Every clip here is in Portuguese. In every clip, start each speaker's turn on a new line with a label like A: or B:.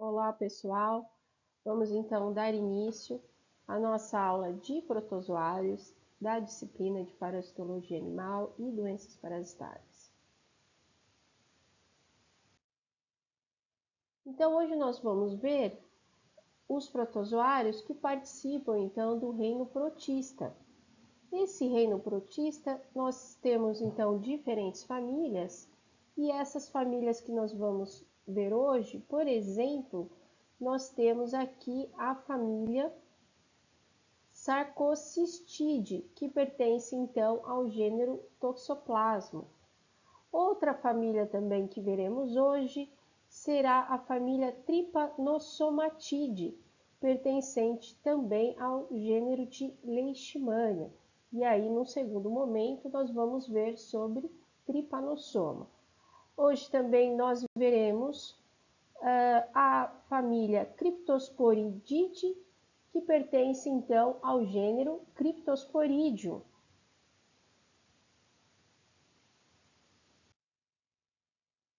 A: Olá, pessoal! Vamos então dar início à nossa aula de protozoários da disciplina de parasitologia animal e doenças parasitárias. Então, hoje nós vamos ver os protozoários que participam então do reino protista. Nesse reino protista, nós temos então diferentes famílias, e essas famílias que nós vamos ver hoje, por exemplo, nós temos aqui a família Sarcocistidae, que pertence então ao gênero Toxoplasma. Outra família também que veremos hoje será a família Trypanosomatidae, pertencente também ao gênero de Leishmania. E aí, no segundo momento, nós vamos ver sobre Trypanosoma. Hoje também nós veremos a família Cryptosporidae, que pertence então ao gênero Cryptosporidium.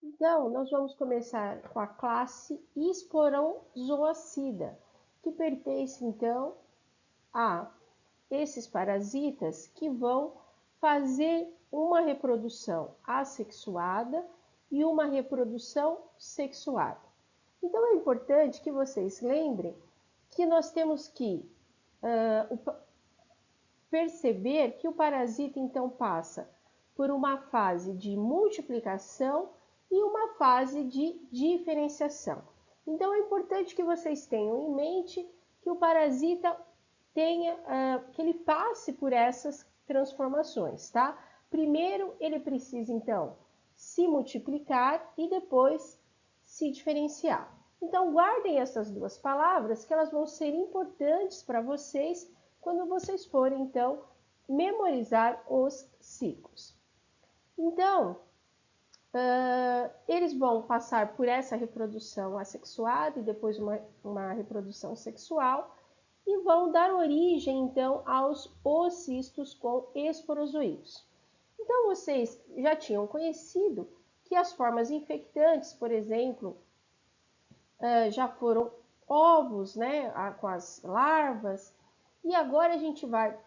A: Então, nós vamos começar com a classe Sporozoacida, que pertence então a esses parasitas que vão fazer uma reprodução assexuada e uma reprodução sexuada. Então, é importante que vocês lembrem que nós temos que perceber que o parasita então passa por uma fase de multiplicação e uma fase de diferenciação. Então é importante que vocês tenham em mente que o parasita que ele passe por essas transformações, tá? Primeiro ele precisa então se multiplicar e depois se diferenciar. Então guardem essas duas palavras que elas vão ser importantes para vocês quando vocês forem então memorizar os ciclos. Então, eles vão passar por essa reprodução assexuada e depois uma reprodução sexual e vão dar origem então aos oocistos com esporozoídeos. Então vocês já tinham conhecido que as formas infectantes, por exemplo, já foram ovos, né, com as larvas, e agora a gente vai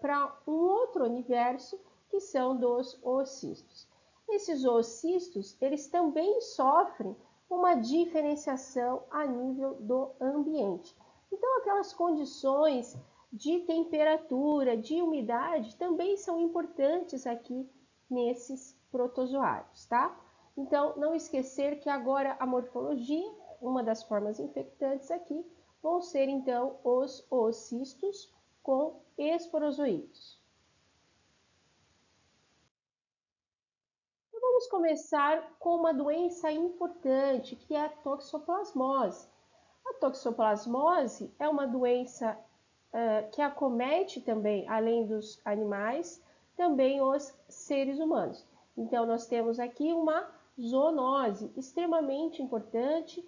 A: para um outro universo que são dos oocistos. Esses oocistos, eles também sofrem uma diferenciação a nível do ambiente. Então, aquelas condições de temperatura, de umidade, também são importantes aqui nesses protozoários, tá? Então, não esquecer que agora a morfologia, uma das formas infectantes aqui, vão ser então os oocistos com esporozoídeos. Então, vamos começar com uma doença importante, que é a toxoplasmose. A toxoplasmose é uma doença que acomete também, além dos animais, também os seres humanos. Então, nós temos aqui uma zoonose extremamente importante,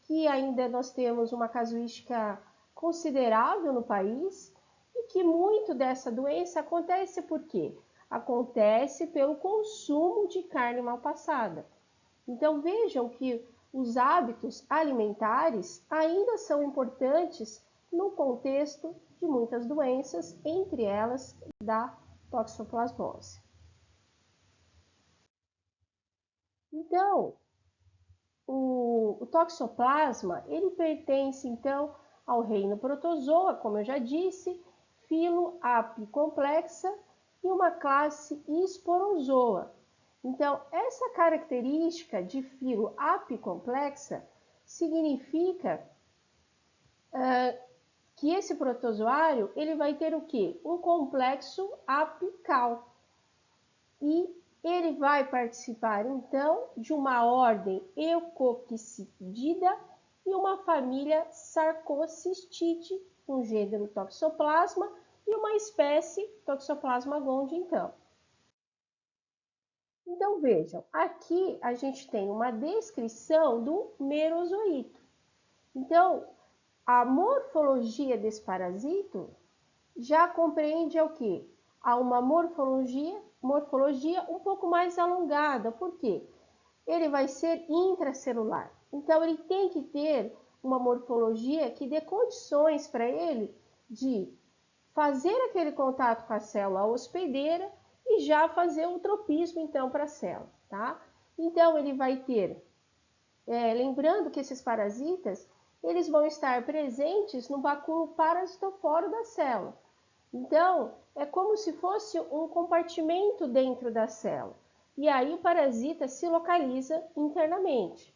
A: que ainda nós temos uma casuística considerável no país e que muito dessa doença acontece por quê? Acontece pelo consumo de carne mal passada. Então vejam que os hábitos alimentares ainda são importantes no contexto de muitas doenças, entre elas da toxoplasmose. Então, o toxoplasma, ele pertence então ao reino protozoa, como eu já disse, filo apicomplexa e uma classe esporozoa. Então, essa característica de filo apicomplexa significa que esse protozoário ele vai ter o quê? Um complexo apical. E ele vai participar, então, de uma ordem Eucopsidida e uma família Sarcocistidae, um gênero Toxoplasma, e uma espécie Toxoplasma gondii, então. Então, vejam, aqui a gente tem uma descrição do merozoíto. Então, a morfologia desse parasito já compreende o quê? Há uma morfologia um pouco mais alongada. Por quê? Ele vai ser intracelular. Então, ele tem que ter uma morfologia que dê condições para ele de fazer aquele contato com a célula hospedeira e já fazer o tropismo, então, para a célula, tá? Então, ele vai ter, lembrando que esses parasitas, eles vão estar presentes no bacilo parasitoforo da célula. Então, é como se fosse um compartimento dentro da célula. E aí o parasita se localiza internamente.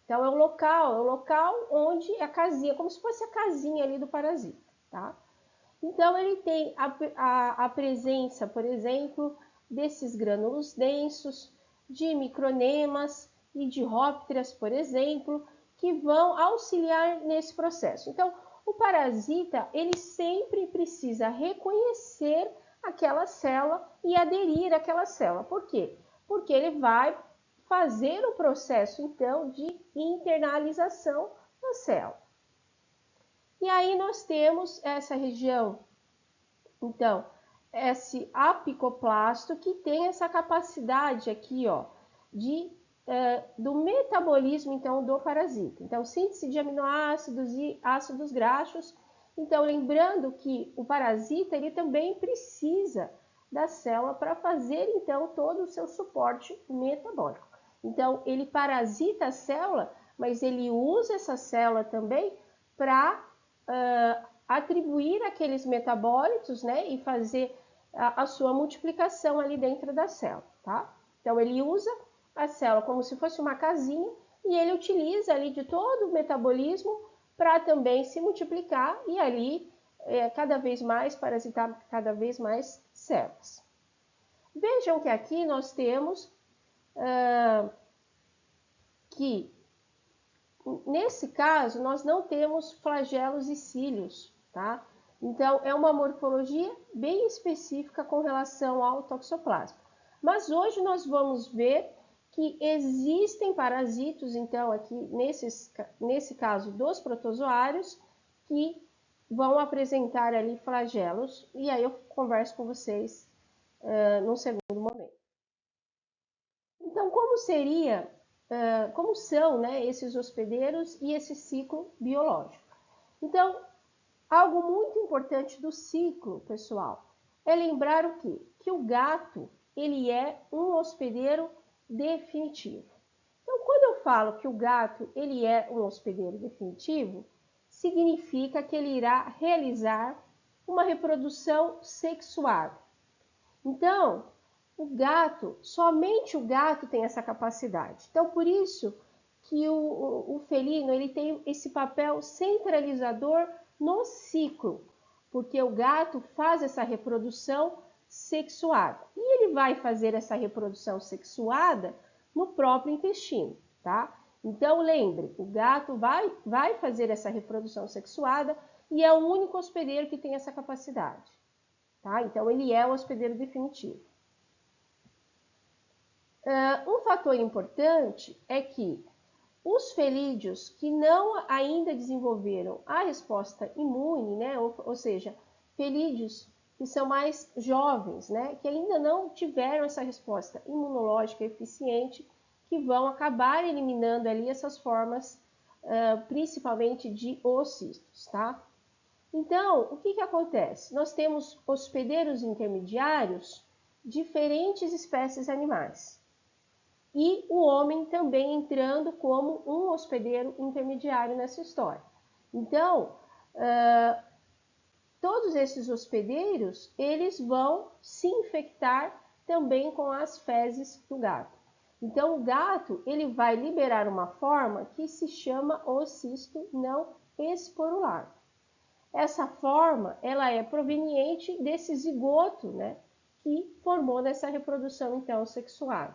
A: Então, é o local onde é a casinha, como se fosse a casinha ali do parasita, tá? Então, ele tem a presença, por exemplo, desses grânulos densos, de micronemas e de rópteras, por exemplo, que vão auxiliar nesse processo. Então, o parasita, ele sempre precisa reconhecer aquela célula e aderir àquela célula. Por quê? Porque ele vai fazer o processo, então, de internalização da célula. E aí nós temos essa região, então, esse apicoplasto que tem essa capacidade aqui, ó, do metabolismo, então, do parasita. Então, síntese de aminoácidos e ácidos graxos. Então, lembrando que o parasita, ele também precisa da célula para fazer, então, todo o seu suporte metabólico. Então, ele parasita a célula, mas ele usa essa célula também para atribuir aqueles metabólitos, né, e fazer a sua multiplicação ali dentro da célula, tá? Então, ele usa a célula como se fosse uma casinha e ele utiliza ali de todo o metabolismo para também se multiplicar e ali cada vez mais parasitar cada vez mais células. Vejam que aqui nós temos que, nesse caso, nós não temos flagelos e cílios, tá? Então, é uma morfologia bem específica com relação ao toxoplasma. Mas hoje nós vamos ver que existem parasitos, então, aqui nesse caso dos protozoários, que vão apresentar ali flagelos, e aí eu converso com vocês num segundo momento. Então, como são, né, esses hospedeiros e esse ciclo biológico? Então, algo muito importante do ciclo, pessoal, é lembrar o quê? Que o gato, ele é um hospedeiro definitivo. Então, quando eu falo que o gato, ele é um hospedeiro definitivo, significa que ele irá realizar uma reprodução sexuada. Então, somente o gato tem essa capacidade. Então, por isso que o felino, ele tem esse papel centralizador no ciclo, porque o gato faz essa reprodução sexuada. E ele vai fazer essa reprodução sexuada no próprio intestino, tá? Então, lembre, o gato vai fazer essa reprodução sexuada e é o único hospedeiro que tem essa capacidade, tá? Então, ele é o hospedeiro definitivo. Um fator importante é que os felídeos que não ainda desenvolveram a resposta imune, né, ou seja, felídeos que são mais jovens, né, que ainda não tiveram essa resposta imunológica eficiente, que vão acabar eliminando ali essas formas, principalmente de oocistos, tá? Então, o que acontece? Nós temos hospedeiros intermediários, diferentes espécies animais. E o homem também entrando como um hospedeiro intermediário nessa história. Então, todos esses hospedeiros, eles vão se infectar também com as fezes do gato. Então, o gato, ele vai liberar uma forma que se chama oocisto não esporulado. Essa forma, ela é proveniente desse zigoto, né, que formou nessa reprodução, então, sexuada.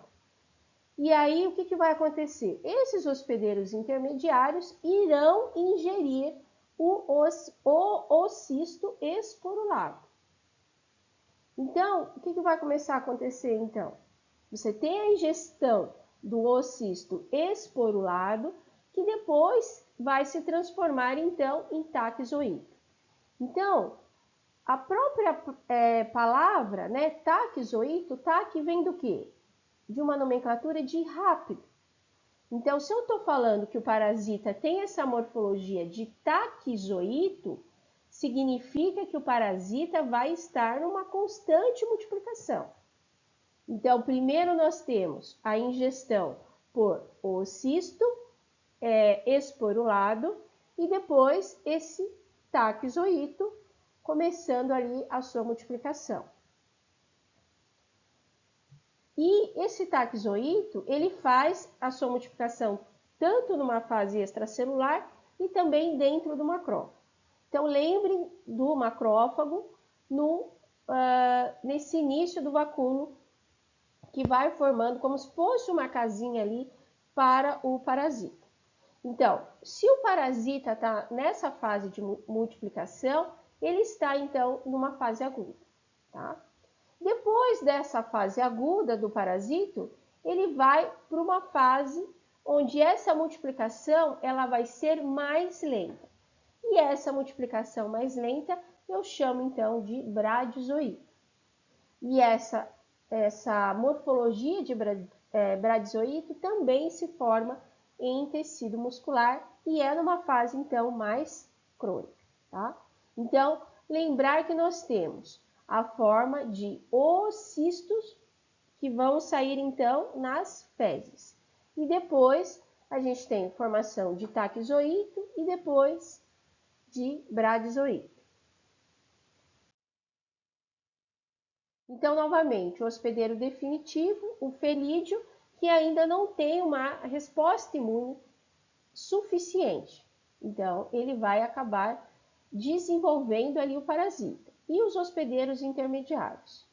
A: E aí, o que vai acontecer? Esses hospedeiros intermediários irão ingerir o oocisto esporulado. Então, o que vai começar a acontecer, então? Você tem a ingestão do oocisto esporulado, que depois vai se transformar, então, em taquizoído. Então, a própria palavra, né, taquizoíto, taque vem do quê? De uma nomenclatura de rápido. Então, se eu estou falando que o parasita tem essa morfologia de taquizoíto, significa que o parasita vai estar numa constante multiplicação. Então, primeiro nós temos a ingestão por oocisto esporulado e depois esse taquizoíto começando ali a sua multiplicação. E esse taquizoíto, ele faz a sua multiplicação tanto numa fase extracelular e também dentro do macrófago. Então, lembrem do macrófago nesse início do vacúolo, que vai formando como se fosse uma casinha ali para o parasita. Então, se o parasita está nessa fase de multiplicação, ele está, então, numa fase aguda, tá? Depois dessa fase aguda do parasito, ele vai para uma fase onde essa multiplicação ela vai ser mais lenta. E essa multiplicação mais lenta eu chamo, então, de bradizoíto. E essa morfologia de bradizoíto também se forma em tecido muscular e é numa fase, então, mais crônica, tá? Então, lembrar que nós temos a forma de oocistos que vão sair, então, nas fezes. E depois, a gente tem formação de taquizoíto e depois de bradizoíto. Então, novamente, o hospedeiro definitivo, o felídeo, que ainda não tem uma resposta imune suficiente. Então, ele vai acabar desenvolvendo ali o parasita. E os hospedeiros intermediários.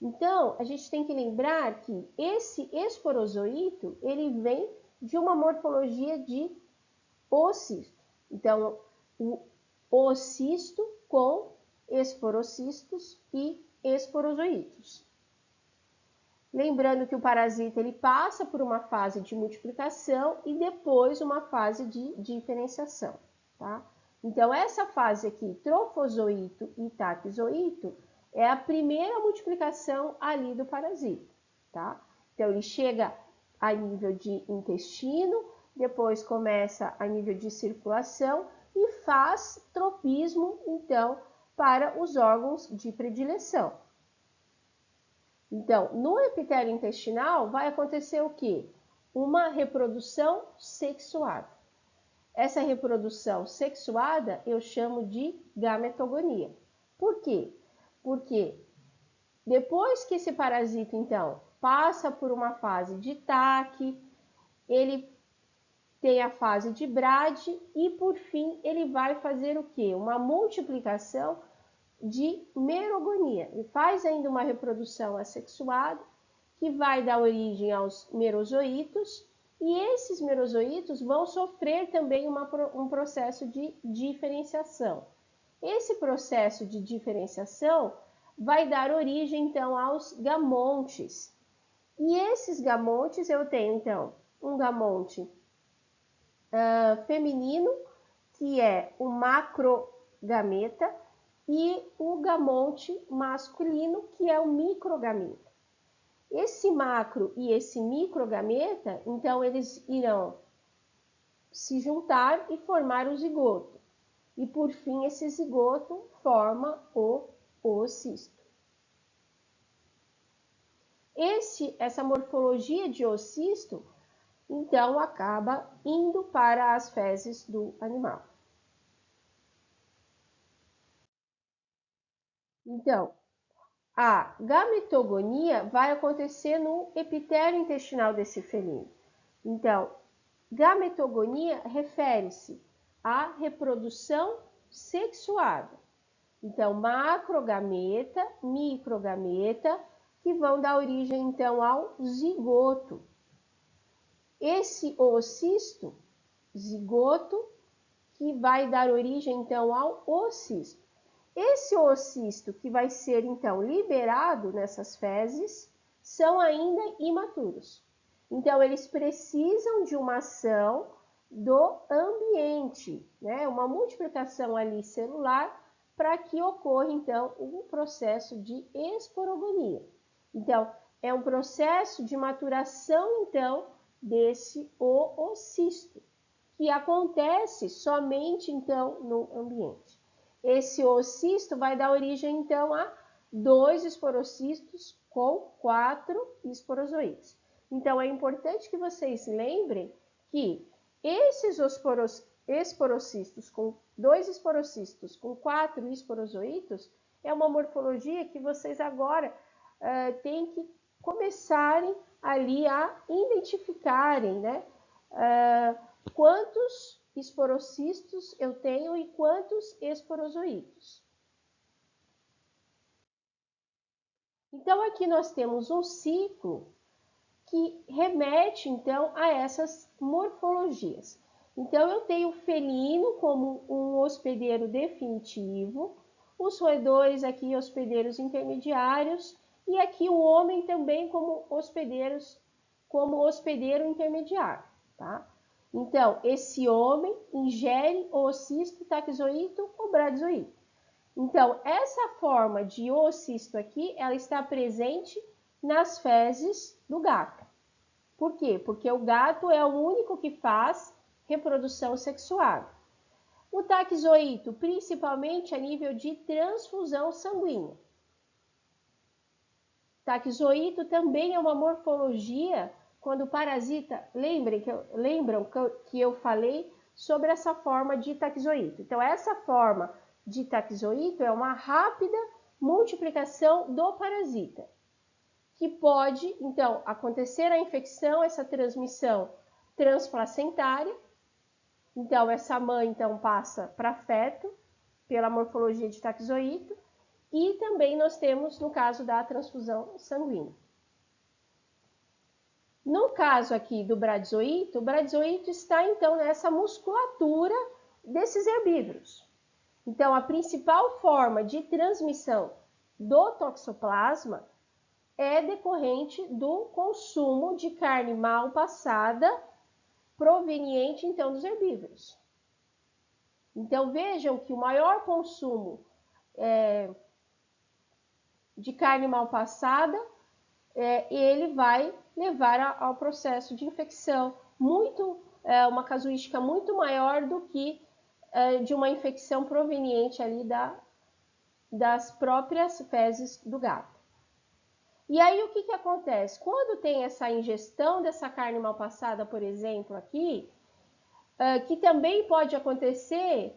A: Então, a gente tem que lembrar que esse esporozoíto, ele vem de uma morfologia de oocisto. Então, o oocisto com esporocistos e esporozoítos. Lembrando que o parasita ele passa por uma fase de multiplicação e depois uma fase de diferenciação, tá? Então, essa fase aqui, trofozoíto e taquizoíto, é a primeira multiplicação ali do parasita, tá? Então, ele chega a nível de intestino, depois começa a nível de circulação e faz tropismo, então, para os órgãos de predileção. Então, no epitélio intestinal vai acontecer o quê? Uma reprodução sexuada. Essa reprodução sexuada eu chamo de gametogonia. Por quê? Porque depois que esse parasita, então, passa por uma fase de taque, ele tem a fase de brade e, por fim, ele vai fazer o quê? Uma multiplicação de merogonia. Ele faz ainda uma reprodução assexuada, que vai dar origem aos merozoítos, e esses merozoítos vão sofrer também um processo de diferenciação. Esse processo de diferenciação vai dar origem, então, aos gamontes. E esses gamontes, eu tenho, então, um gamonte feminino, que é o macrogameta, e o gamonte masculino, que é o microgameta. Esse macro e esse microgameta, então, eles irão se juntar e formar o zigoto. E, por fim, esse zigoto forma o oocisto. Essa morfologia de oocisto, então, acaba indo para as fezes do animal. Então, a gametogonia vai acontecer no epitélio intestinal desse felino. Então, gametogonia refere-se à reprodução sexuada. Então, macrogameta, microgameta, que vão dar origem, então, ao zigoto. Esse oocisto, zigoto, que vai dar origem, então, ao oocisto. Esse oocisto que vai ser, então, liberado nessas fezes, são ainda imaturos. Então, eles precisam de uma ação do ambiente, né? Uma multiplicação ali celular para que ocorra, então, um processo de esporogonia. Então, é um processo de maturação, então, desse oocisto, que acontece somente, então, no ambiente. Esse oocisto vai dar origem, então, a 2 esporocistos com 4 esporozoides. Então, é importante que vocês lembrem que esses esporocistos com 2 esporocistos com 4 esporozoitos é uma morfologia que vocês agora têm que começarem ali a identificarem, né? Quantos esporocistos eu tenho e quantos esporozoitos. Então, aqui nós temos um ciclo que remete, então, a essas morfologias. Então, eu tenho o felino como um hospedeiro definitivo, os roedores aqui hospedeiros intermediários, e aqui o homem também como hospedeiro intermediário, tá? Então, esse homem ingere oocisto, taxoíto ou bradizoíto. Então, essa forma de oocisto aqui, ela está presente nas fezes do gato. Por quê? Porque o gato é o único que faz reprodução sexual. O taxoíto, principalmente a nível de transfusão sanguínea. Taxoíto também é uma morfologia quando o parasita, lembram que eu falei sobre essa forma de taxoíto. Então, essa forma de taxoíto é uma rápida multiplicação do parasita, que pode, então, acontecer a infecção, essa transmissão transplacentária. Então, essa mãe então, passa para feto, pela morfologia de taxoíto, e também nós temos no caso da transfusão sanguínea. No caso aqui do bradizoíto, o bradizoíto está então nessa musculatura desses herbívoros. Então, a principal forma de transmissão do toxoplasma é decorrente do consumo de carne mal passada proveniente então dos herbívoros. Então, vejam que o maior consumo de carne mal passada, ele vai levar ao processo de infecção, uma casuística muito maior do que de uma infecção proveniente ali das próprias fezes do gato. E aí o que acontece? Quando tem essa ingestão dessa carne mal passada, por exemplo, aqui, que também pode acontecer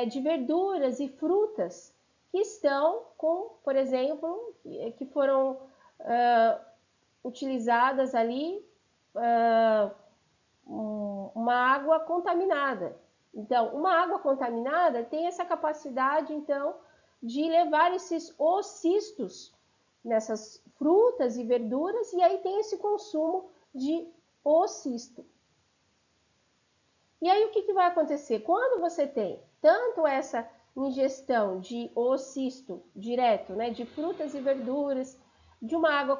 A: de verduras e frutas que estão com, por exemplo, que foram utilizadas ali uma água contaminada. Então, uma água contaminada tem essa capacidade, então, de levar esses oocistos nessas frutas e verduras, e aí tem esse consumo de oocisto. E aí o que vai acontecer? Quando você tem tanto essa ingestão de oocisto direto, né, de frutas e verduras, de uma água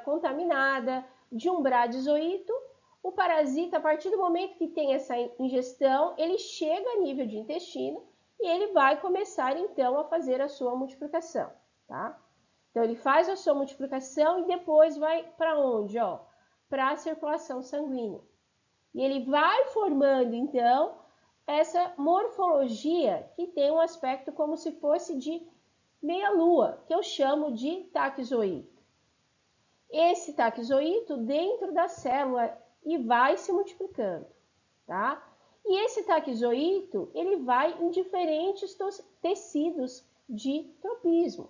A: contaminada, de um bradizoíto, o parasita, a partir do momento que tem essa ingestão, ele chega a nível de intestino e ele vai começar então a fazer a sua multiplicação, tá? Então ele faz a sua multiplicação e depois vai para onde? Para a circulação sanguínea. E ele vai formando então essa morfologia que tem um aspecto como se fosse de meia-lua, que eu chamo de taxoíto. Esse taxoíto dentro da célula e vai se multiplicando, tá? E esse taxoíto, ele vai em diferentes tecidos de tropismo.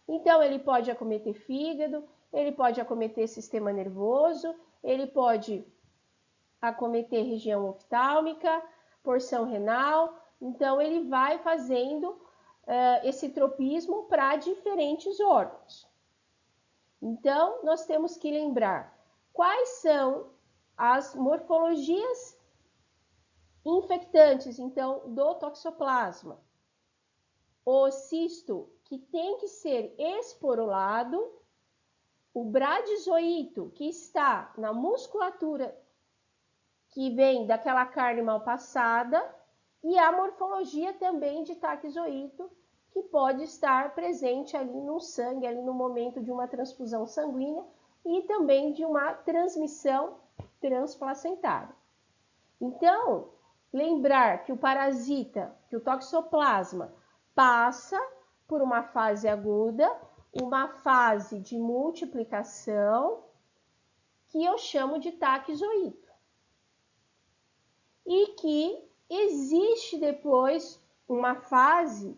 A: Então, ele pode acometer fígado, ele pode acometer sistema nervoso, ele pode acometer região oftálmica, porção renal. Então, ele vai fazendo esse tropismo para diferentes órgãos. Então, nós temos que lembrar quais são as morfologias infectantes, então, do toxoplasma. O cisto, que tem que ser esporulado, o bradizoíto, que está na musculatura que vem daquela carne mal passada, e a morfologia também de taxoíto, que pode estar presente ali no sangue, ali no momento de uma transfusão sanguínea, e também de uma transmissão transplacentário. Então, lembrar que o parasita, que o toxoplasma, passa por uma fase aguda, uma fase de multiplicação, que eu chamo de taquizoíto. E que existe depois uma fase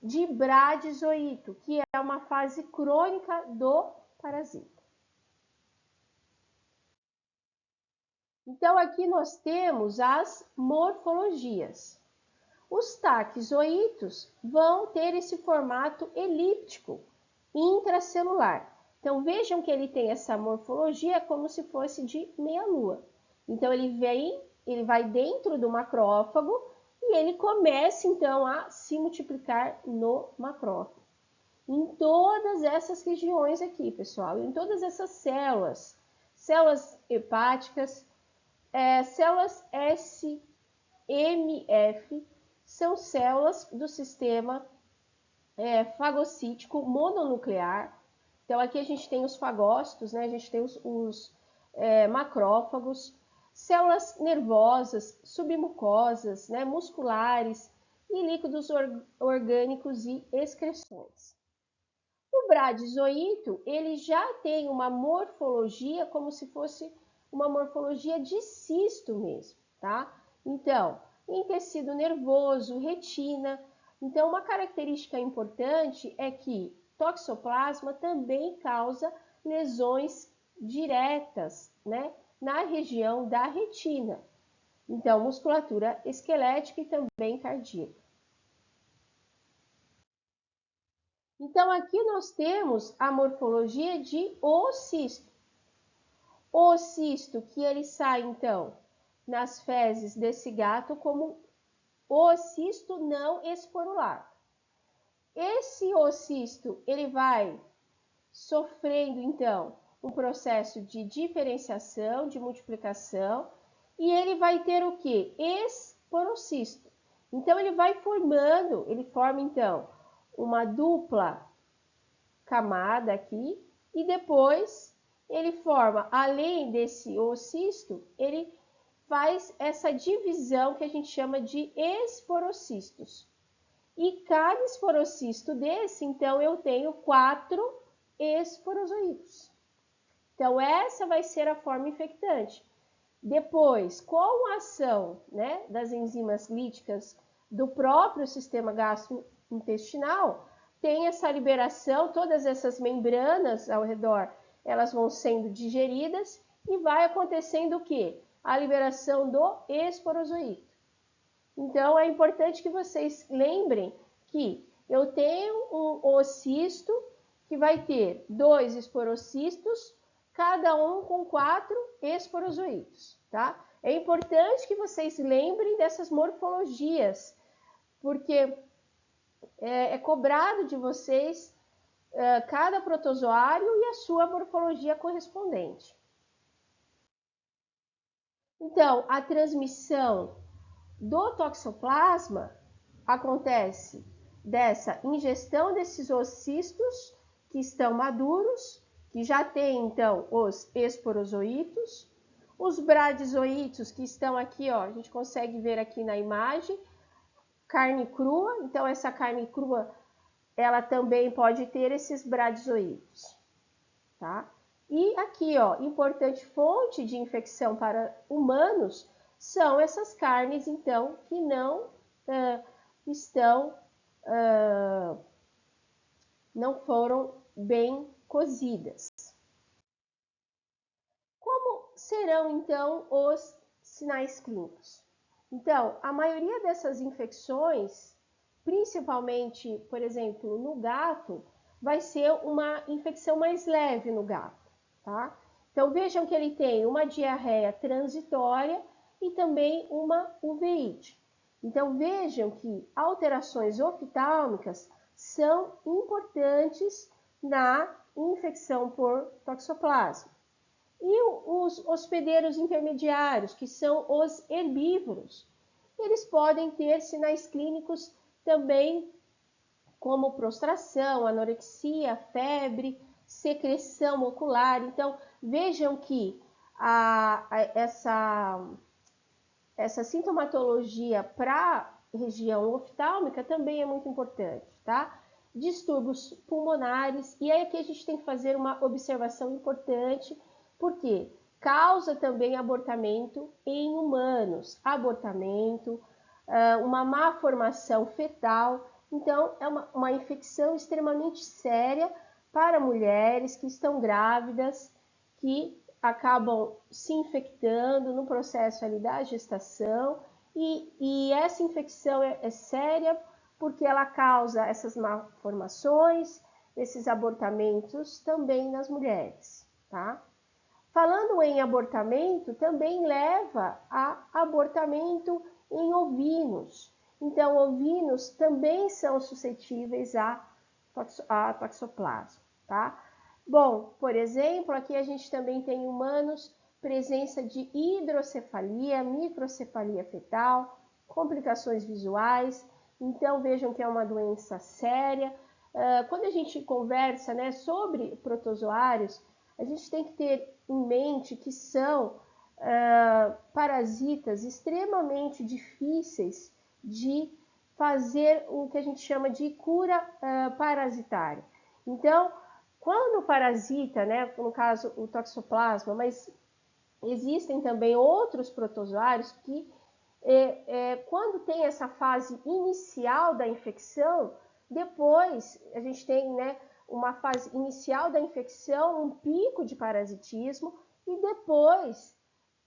A: de bradizoíto, que é uma fase crônica do parasita. Então, aqui nós temos as morfologias. Os taquizoítos vão ter esse formato elíptico intracelular. Então, vejam que ele tem essa morfologia como se fosse de meia-lua. Então, ele vai dentro do macrófago e ele começa, então, a se multiplicar no macrófago. Em todas essas regiões aqui, pessoal, em todas essas células, células hepáticas, células SMF, são células do sistema fagocítico mononuclear. Então, aqui a gente tem os fagócitos, né? A gente tem os macrófagos, células nervosas, submucosas, né? Musculares e líquidos orgânicos e excreções. O bradizoíto, ele já tem uma morfologia como se fosse uma morfologia de cisto mesmo, tá? Então, em tecido nervoso, retina. Então, uma característica importante é que toxoplasma também causa lesões diretas, né, na região da retina. Então, musculatura esquelética e também cardíaca. Então, aqui nós temos a morfologia de oocisto. O oocisto que ele sai, então, nas fezes desse gato como oocisto não esporulado. Esse oocisto, ele vai sofrendo, então, um processo de diferenciação, de multiplicação, e ele vai ter o quê? Esporocisto. Então, ele forma, então, uma dupla camada aqui, e depois ele forma, além desse oocisto, ele faz essa divisão que a gente chama de esporocistos. E cada esporocisto desse, então, eu tenho 4 esporozoítos. Então, essa vai ser a forma infectante. Depois, com a ação, né, das enzimas líticas do próprio sistema gastrointestinal, tem essa liberação, todas essas membranas ao redor, elas vão sendo digeridas e vai acontecendo o quê? A liberação do esporozoíto. Então, é importante que vocês lembrem que eu tenho um oocisto que vai ter 2 esporocistos, cada um com 4 esporozoítos, tá? É importante que vocês lembrem dessas morfologias, porque é cobrado de vocês cada protozoário e a sua morfologia correspondente. Então, a transmissão do toxoplasma acontece dessa ingestão desses oocistos que estão maduros, que já tem então os esporozoítos, os bradizoítos que estão aqui, ó, a gente consegue ver aqui na imagem, carne crua, então essa carne crua ela também pode ter esses bradizoítos, tá? E aqui, ó, importante fonte de infecção para humanos são essas carnes, então, que não foram bem cozidas. Como serão, então, os sinais clínicos? Então, a maioria dessas infecções, principalmente, por exemplo, no gato, vai ser uma infecção mais leve no gato, tá? Então, vejam que ele tem uma diarreia transitória e também uma uveíte. Então, vejam que alterações oftálmicas são importantes na infecção por toxoplasma. E os hospedeiros intermediários, que são os herbívoros, eles podem ter sinais clínicos também como prostração, anorexia, febre, secreção ocular. Então, vejam que essa sintomatologia para a região oftálmica também é muito importante, tá? Distúrbios pulmonares, e aí aqui a gente tem que fazer uma observação importante, porque causa também abortamento em humanos, abortamento, uma má formação fetal, então é uma infecção extremamente séria para mulheres que estão grávidas, que acabam se infectando no processo ali da gestação, e essa infecção é séria porque ela causa essas malformações, esses abortamentos também nas mulheres, tá? Falando em abortamento, também leva a abortamento em ovinos. Então, ovinos também são suscetíveis a toxoplasma, tá? Bom, por exemplo, aqui a gente também tem humanos, presença de hidrocefalia, microcefalia fetal, complicações visuais. Então, vejam que é uma doença séria. Quando a gente conversa, né, sobre protozoários, a gente tem que ter em mente que são parasitas extremamente difíceis de fazer o que a gente chama de cura parasitária. Então, quando o parasita, né, no caso o toxoplasma, mas existem também outros protozoários que, quando tem essa fase inicial da infecção, depois a gente tem, né, uma fase inicial da infecção, um pico de parasitismo, e depois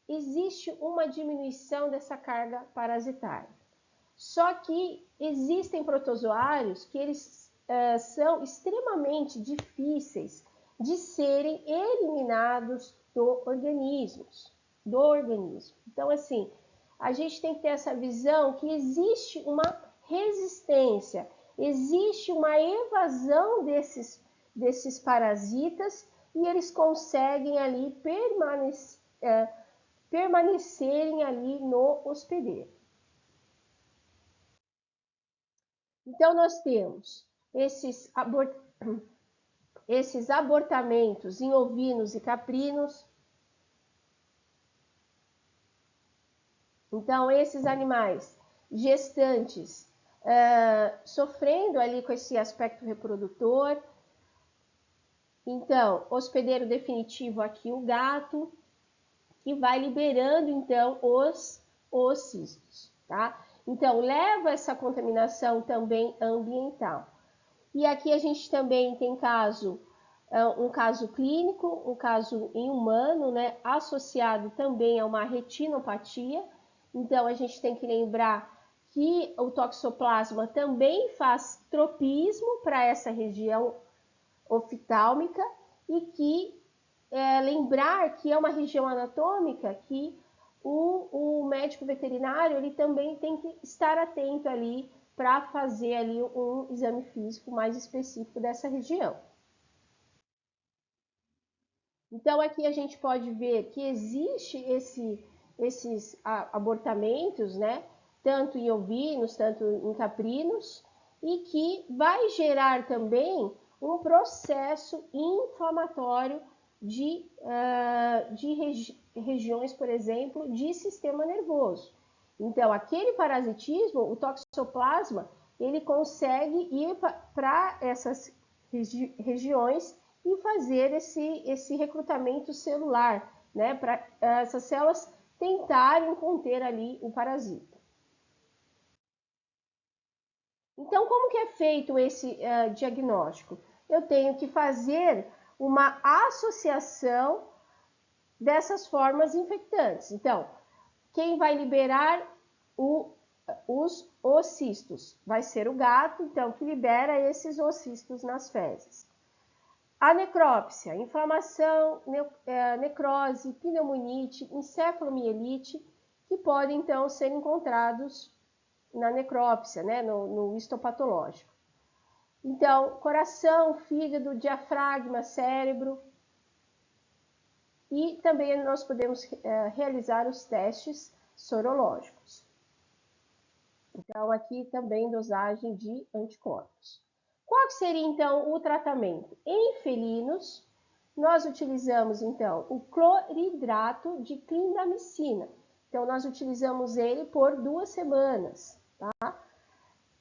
A: existe uma diminuição dessa carga parasitária. Só que existem protozoários que eles são extremamente difíceis de serem eliminados do organismo. Então, assim, a gente tem que ter essa visão que existe uma resistência, existe uma evasão desses parasitas e eles conseguem ali permanecerem ali no hospedeiro. Então, nós temos esses abortamentos em ovinos e caprinos. Então, esses animais gestantes sofrendo ali com esse aspecto reprodutor. Então, hospedeiro definitivo aqui o gato, que vai liberando então os cistos, tá? Então, leva essa contaminação também ambiental. E aqui a gente também tem um caso clínico, um caso em humano, né, associado também a uma retinopatia. Então, a gente tem que lembrar que o toxoplasma também faz tropismo para essa região oftálmica e que lembrar que é uma região anatômica que o médico veterinário ele também tem que estar atento ali para fazer ali um exame físico mais específico dessa região. Então, aqui a gente pode ver que existe esses abortamentos, né? Tanto em ovinos, tanto em caprinos, e que vai gerar também um processo inflamatório de regiões, por exemplo, de sistema nervoso. Então, aquele parasitismo, o toxoplasma, ele consegue ir para essas regiões e fazer esse recrutamento celular, né, para essas células tentarem conter ali o parasita. Então, como que é feito esse diagnóstico? Eu tenho que fazer uma associação dessas formas infectantes. Então, quem vai liberar os cistos? Vai ser o gato, então, que libera esses ocistos nas fezes. A necrópsia, inflamação, necrose, pneumonite, encefalomielite, que podem, então, ser encontrados na necrópsia, né, no histopatológico. Então, coração, fígado, diafragma, cérebro. E também nós podemos realizar os testes sorológicos. Então, aqui também dosagem de anticorpos. Qual seria, então, o tratamento? Em felinos, nós utilizamos, então, o cloridrato de clindamicina. Então, nós utilizamos ele por 2 semanas, tá?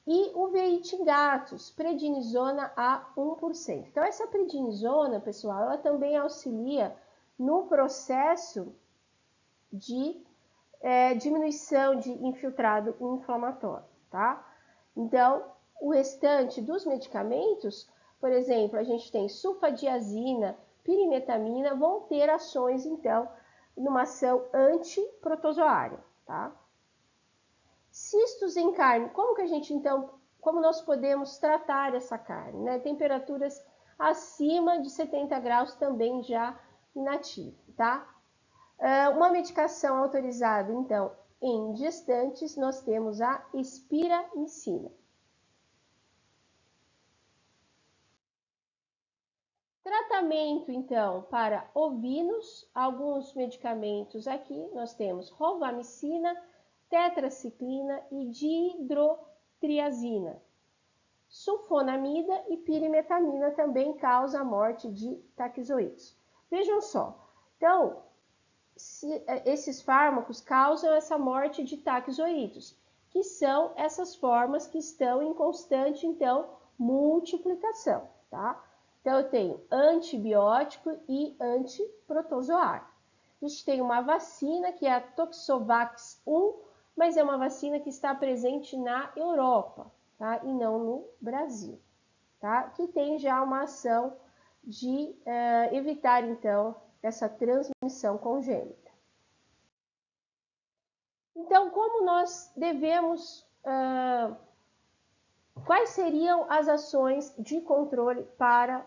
A: E o VIT em gatos, prednisona a 1%. Então, essa prednisona, pessoal, ela também auxilia no processo de diminuição de infiltrado inflamatório, tá? Então, o restante dos medicamentos, por exemplo, a gente tem sulfadiazina, pirimetamina, vão ter ações, então, numa ação antiprotozoária, tá? Cistos em carne, como que a gente, então, como nós podemos tratar essa carne, né? Temperaturas acima de 70 graus também já inativo, tá? Uma medicação autorizada, então, em gestantes, nós temos a espiramicina. Tratamento, então, para ovinos, alguns medicamentos aqui, nós temos rofamicina, tetraciclina e dihidrotriazina. Sulfonamida e pirimetamina também causam a morte de taquizoídeos. Vejam só, então, esses fármacos causam essa morte de taquizoídeos, que são essas formas que estão em constante, então, multiplicação, tá? Então, eu tenho antibiótico e antiprotozoário. A gente tem uma vacina que é a Toxovax 1, mas é uma vacina que está presente na Europa, tá? E não no Brasil, tá? Que tem já uma ação de evitar, então, essa transmissão congênita. Então, como nós devemos... quais seriam as ações de controle para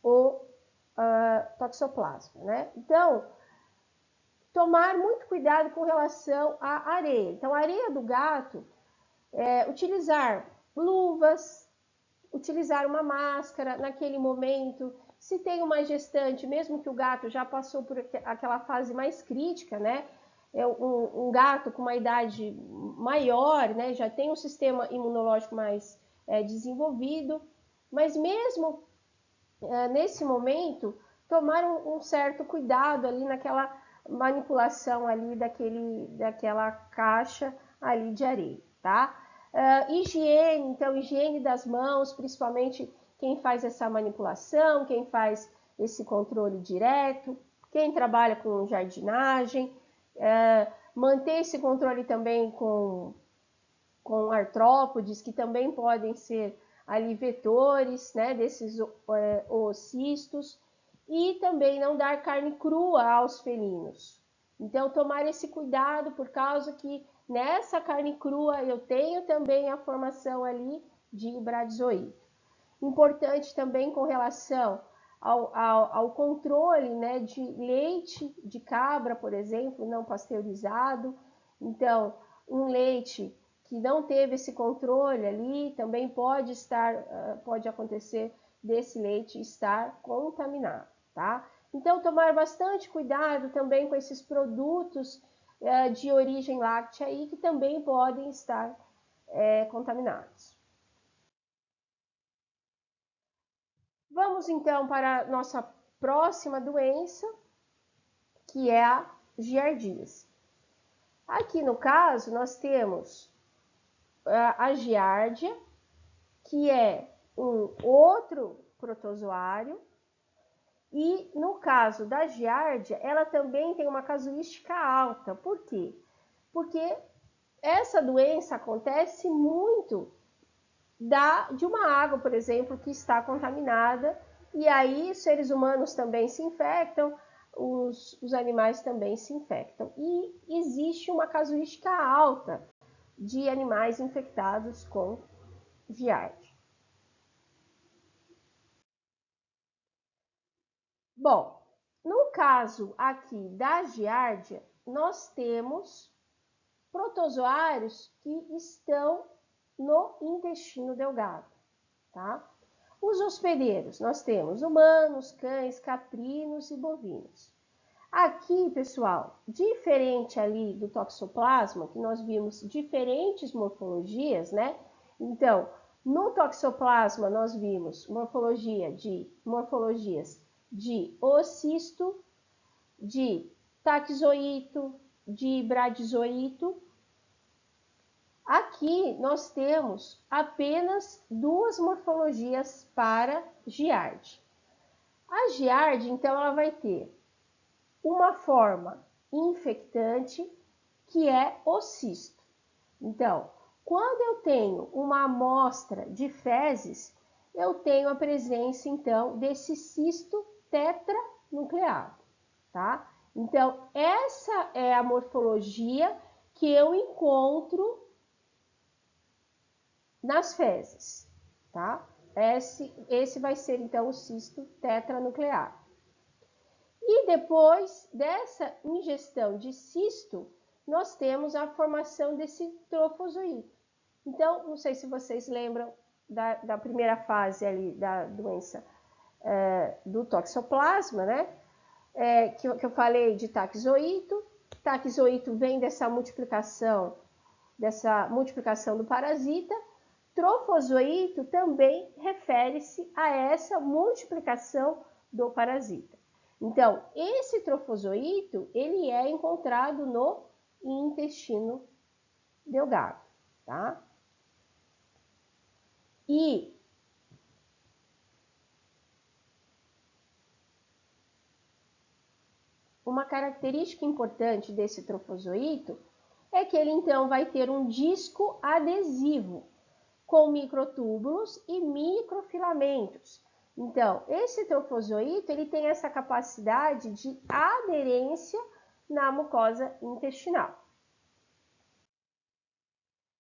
A: o toxoplasma, né? Então, tomar muito cuidado com relação à areia. Então, a areia do gato, utilizar luvas, utilizar uma máscara naquele momento. Se tem uma gestante, mesmo que o gato já passou por aquela fase mais crítica, né? Um gato com uma idade maior, né? Já tem um sistema imunológico mais desenvolvido, mas mesmo nesse momento, tomar um certo cuidado ali naquela manipulação ali daquela caixa ali de areia, tá? Higiene, então, higiene das mãos, principalmente quem faz essa manipulação, quem faz esse controle direto, quem trabalha com jardinagem, manter esse controle também com artrópodes, que também podem ser ali vetores, né, desses oocistos, e também não dar carne crua aos felinos. Então, tomar esse cuidado por causa que nessa carne crua eu tenho também a formação ali de bradizoído. Importante também com relação ao controle, né, de leite de cabra, por exemplo, não pasteurizado. Então, um leite que não teve esse controle ali, também pode acontecer desse leite estar contaminado, tá? Então, tomar bastante cuidado também com esses produtos de origem láctea aí, que também podem estar contaminados. Vamos então para a nossa próxima doença, que é a giardíase. Aqui no caso, nós temos a giardia, que é um outro protozoário, e no caso da giardia, ela também tem uma casuística alta. Por quê? Porque essa doença acontece muito de uma água, por exemplo, que está contaminada, e aí seres humanos também se infectam, os animais também se infectam. E existe uma casuística alta de animais infectados com giardia. Bom, no caso aqui da giardia, nós temos protozoários que estão no intestino delgado, tá? Os hospedeiros, nós temos humanos, cães, caprinos e bovinos. Aqui, pessoal, diferente ali do toxoplasma, que nós vimos diferentes morfologias, né? Então, no toxoplasma nós vimos morfologias de ocisto, de taquizoíto, de bradizoíto. Aqui nós temos apenas duas morfologias para Giardia. A Giardia, então, ela vai ter uma forma infectante, que é o cisto. Então, quando eu tenho uma amostra de fezes, eu tenho a presença, então, desse cisto tetranucleado, tá? Então, essa é a morfologia que eu encontro nas fezes, tá? Esse vai ser, então, o cisto tetranucleado. E depois dessa ingestão de cisto, nós temos a formação desse trofozoíto. Então, não sei se vocês lembram da primeira fase ali da doença do toxoplasma, né? Que eu falei de taquizoíto. Taquizoíto vem dessa multiplicação do parasita. Trofozoíto também refere-se a essa multiplicação do parasita. Então, esse trofozoíto, ele é encontrado no intestino delgado, tá? E uma característica importante desse trofozoíto é que ele, então, vai ter um disco adesivo com microtúbulos e microfilamentos. Então, esse trofozoíto, ele tem essa capacidade de aderência na mucosa intestinal.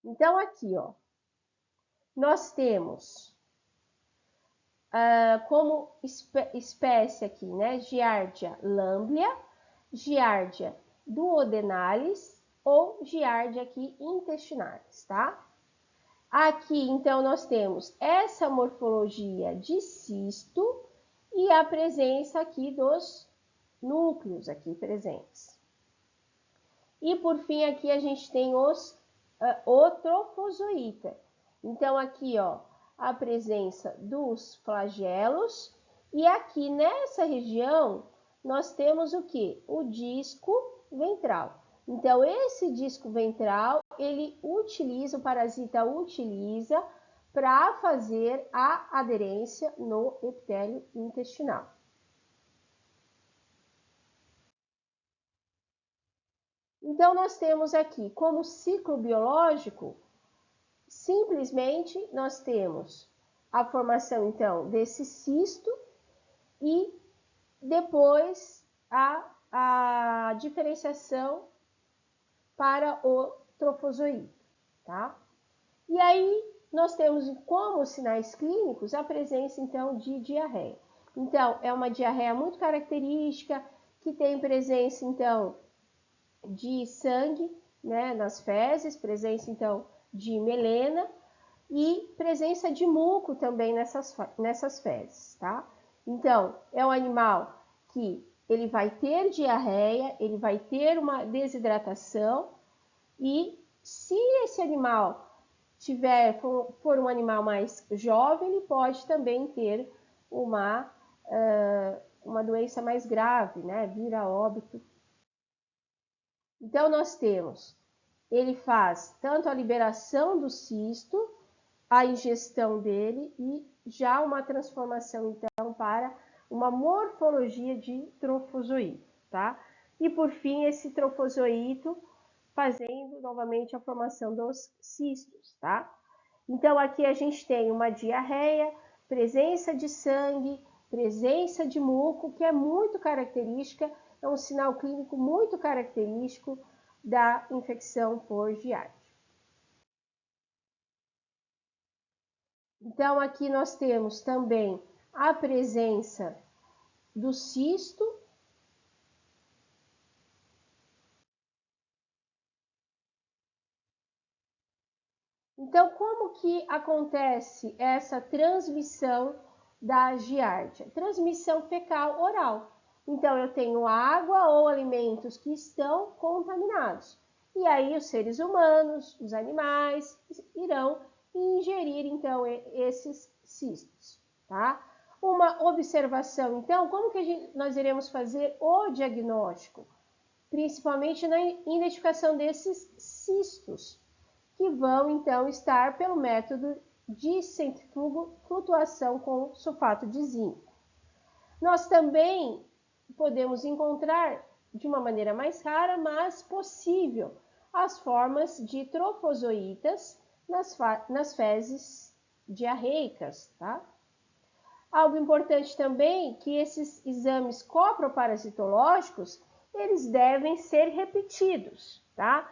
A: Então, aqui, ó, nós temos como espécie aqui, né, Giardia lamblia, Giardia duodenalis ou Giardia aqui intestinalis, tá? Aqui, então, nós temos essa morfologia de cisto e a presença aqui dos núcleos aqui presentes. E, por fim, aqui a gente tem o trofozoíta. Então, aqui, ó, a presença dos flagelos. E aqui, nessa região, nós temos o quê? O disco ventral. Então, esse disco ventral, o parasita utiliza para fazer a aderência no epitélio intestinal. Então, nós temos aqui, como ciclo biológico, simplesmente nós temos a formação, então, desse cisto e depois a diferenciação para o trofozoíto, tá? E aí, nós temos como sinais clínicos a presença, então, de diarreia. Então, é uma diarreia muito característica, que tem presença, então, de sangue, né, nas fezes, presença, então, de melena e presença de muco também nessas fezes, tá? Então, é um animal que ele vai ter diarreia, ele vai ter uma desidratação e se esse animal for um animal mais jovem, ele pode também ter uma doença mais grave, né? Vir a óbito. Então, nós temos, ele faz tanto a liberação do cisto, a ingestão dele e já uma transformação, então, para uma morfologia de trofozoíto, tá? E, por fim, esse trofozoíto fazendo novamente a formação dos cistos, tá? Então, aqui a gente tem uma diarreia, presença de sangue, presença de muco, que é muito característica, é um sinal clínico muito característico da infecção por Giardia. Então, aqui nós temos também a presença do cisto. Então, como que acontece essa transmissão da giardia? Transmissão fecal oral. Então, eu tenho água ou alimentos que estão contaminados. E aí, os seres humanos, os animais, irão ingerir, então, esses cistos, tá? Uma observação, então, como que nós iremos fazer o diagnóstico? Principalmente na identificação desses cistos, que vão, então, estar pelo método de centrifugoflutuação com sulfato de zinco. Nós também podemos encontrar, de uma maneira mais rara, mas possível, as formas de trofozoítas nas fezes diarreicas, tá? Algo importante também que esses exames coproparasitológicos, eles devem ser repetidos, tá?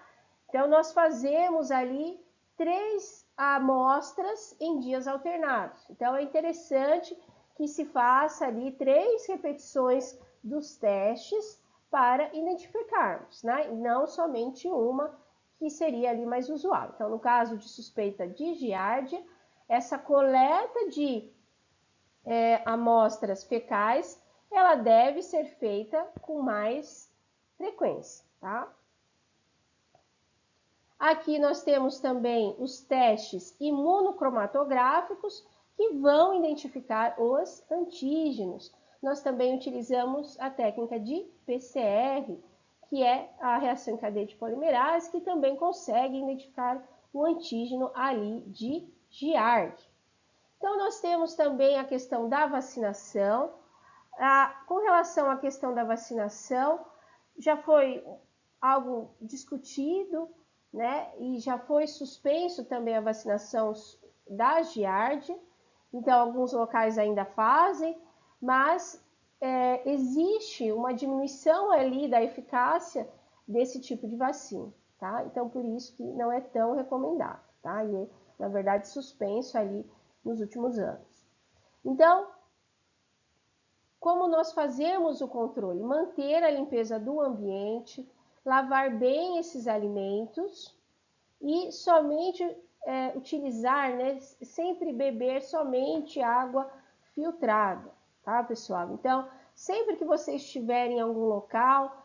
A: Então, nós fazemos ali 3 amostras em dias alternados. Então, é interessante que se faça ali 3 repetições dos testes para identificarmos, né? E não somente uma, que seria ali mais usual. Então, no caso de suspeita de giardia, essa coleta de amostras fecais, ela deve ser feita com mais frequência, tá? Aqui nós temos também os testes imunocromatográficos que vão identificar os antígenos. Nós também utilizamos a técnica de PCR, que é a reação em cadeia de polimerase, que também consegue identificar o antígeno ali de Giardia. Então, nós temos também a questão da vacinação. Com relação à questão da vacinação, já foi algo discutido, né? E já foi suspenso também a vacinação da Giardia. Então, alguns locais ainda fazem, mas existe uma diminuição ali da eficácia desse tipo de vacina, tá? Então, por isso que não é tão recomendado, tá? E, na verdade, suspenso ali nos últimos anos. Então, como nós fazemos o controle? Manter a limpeza do ambiente, lavar bem esses alimentos e somente utilizar, né, sempre beber somente água filtrada, tá, pessoal? Então, sempre que você estiver em algum local,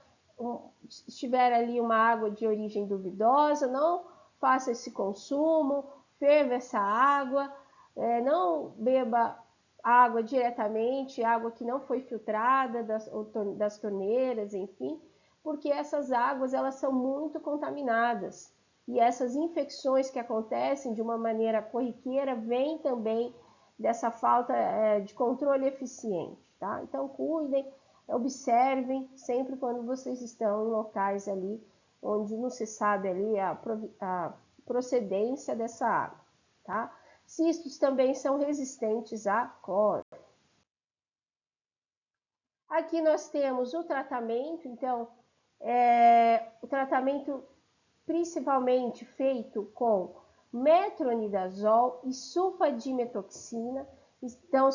A: estiver ali uma água de origem duvidosa, não faça esse consumo, ferva essa água, não beba água diretamente, água que não foi filtrada das torneiras, enfim, porque essas águas elas são muito contaminadas e essas infecções que acontecem de uma maneira corriqueira vêm também dessa falta de controle eficiente, tá? Então cuidem, observem sempre quando vocês estão em locais ali onde não se sabe ali a procedência dessa água, tá? Cistos também são resistentes a cloro. Aqui nós temos o tratamento, então, o tratamento principalmente feito com metronidazol e sulfadimetoxina. Então,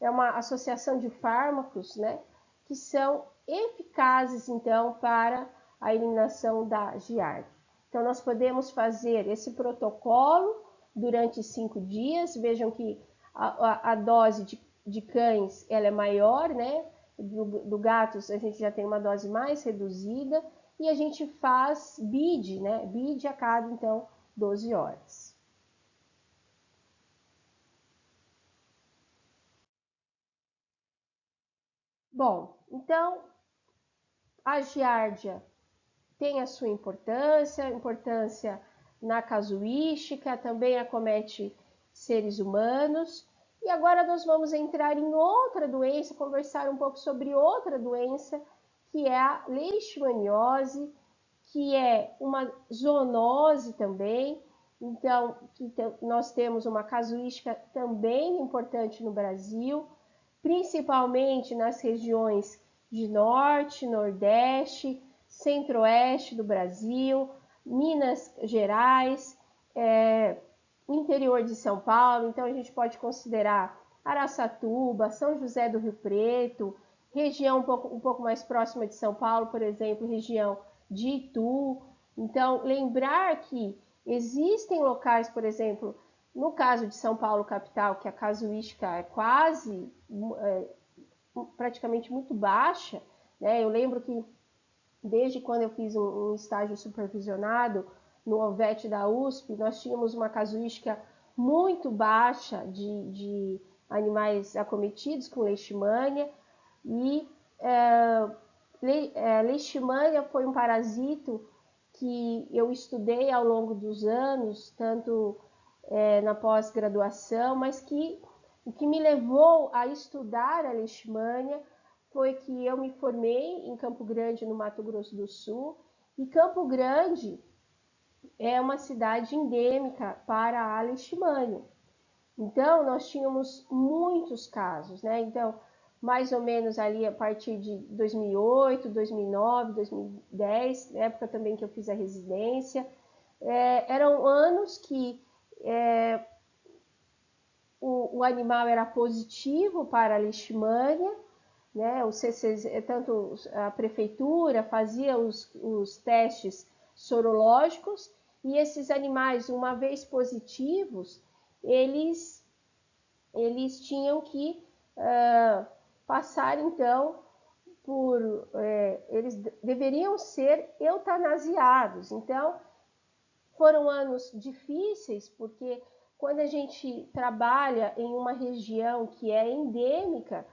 A: é uma associação de fármacos, né, que são eficazes, então, para a eliminação da giardia. Então, nós podemos fazer esse protocolo durante 5 dias. Vejam que a dose de cães ela é maior, né? Do gatos a gente já tem uma dose mais reduzida e a gente faz BID, né? BID a cada, então, 12 horas. Bom, então, a giardia tem a sua importância na casuística, também acomete seres humanos. E agora nós vamos entrar em outra doença, conversar um pouco sobre outra doença, que é a leishmaniose, que é uma zoonose também. Então, nós temos uma casuística também importante no Brasil, principalmente nas regiões de Norte, Nordeste, Centro-Oeste do Brasil, Minas Gerais, interior de São Paulo. Então, a gente pode considerar Araçatuba, São José do Rio Preto, região um pouco mais próxima de São Paulo, por exemplo, região de Itu. Então, lembrar que existem locais, por exemplo, no caso de São Paulo capital, que a casuística é praticamente muito baixa, né? Eu lembro que desde quando eu fiz um estágio supervisionado no OVET da USP, nós tínhamos uma casuística muito baixa de animais acometidos com leishmania, e leishmania foi um parasito que eu estudei ao longo dos anos, tanto na pós-graduação, mas que o que me levou a estudar a leishmania foi que eu me formei em Campo Grande, no Mato Grosso do Sul, e Campo Grande é uma cidade endêmica para a leishmania. Então, nós tínhamos muitos casos, né? Então, mais ou menos ali a partir de 2008, 2009, 2010, época também que eu fiz a residência, eram anos que o animal era positivo para a leishmania, né? O CCZ, tanto a prefeitura fazia os testes sorológicos, e esses animais, uma vez positivos, eles tinham que passar, então, eles deveriam ser eutanasiados. Então, foram anos difíceis, porque quando a gente trabalha em uma região que é endêmica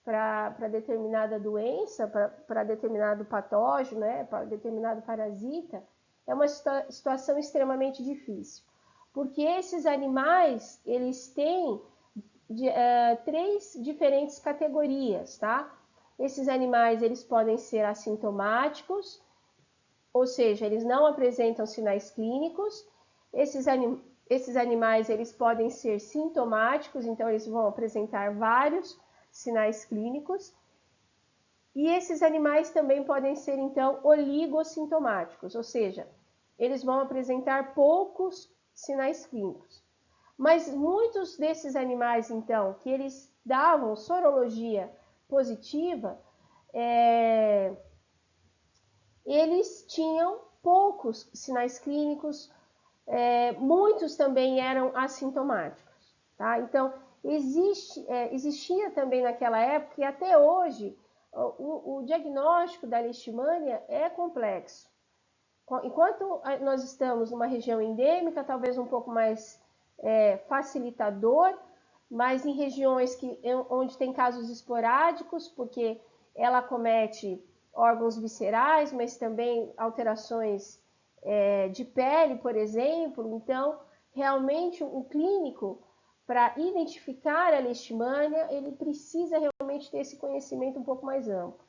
A: para determinada doença, para determinado patógeno, né, para determinado parasita, é uma situação extremamente difícil. Porque esses animais, eles têm três diferentes categorias, tá? Esses animais, eles podem ser assintomáticos, ou seja, eles não apresentam sinais clínicos. Esses animais, eles podem ser sintomáticos, então eles vão apresentar vários sinais clínicos. E esses animais também podem ser, então, oligossintomáticos, ou seja, eles vão apresentar poucos sinais clínicos. Mas muitos desses animais, então, que eles davam sorologia positiva, eles tinham poucos sinais clínicos, muitos também eram assintomáticos, tá? Então, existia também naquela época, e até hoje, o diagnóstico da leishmania é complexo. Enquanto nós estamos numa região endêmica, talvez um pouco mais facilitador, mas em regiões onde tem casos esporádicos, porque ela acomete órgãos viscerais, mas também alterações de pele, por exemplo. Então, realmente, o clínico, para identificar a leishmania, ele precisa realmente ter esse conhecimento um pouco mais amplo.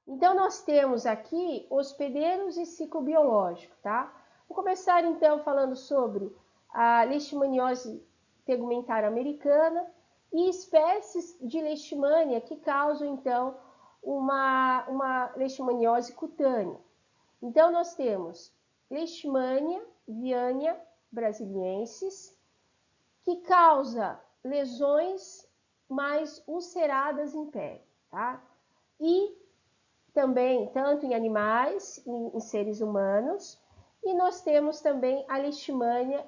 A: Então, nós temos aqui hospedeiros e ciclo biológico, tá? Vou começar, então, falando sobre a leishmaniose tegumentar americana e espécies de leishmania que causam, então, uma leishmaniose cutânea. Então, nós temos Leishmania viana brasiliensis, que causa lesões mais ulceradas em pele, tá? E também, tanto em animais, em seres humanos, e nós temos também a Leishmania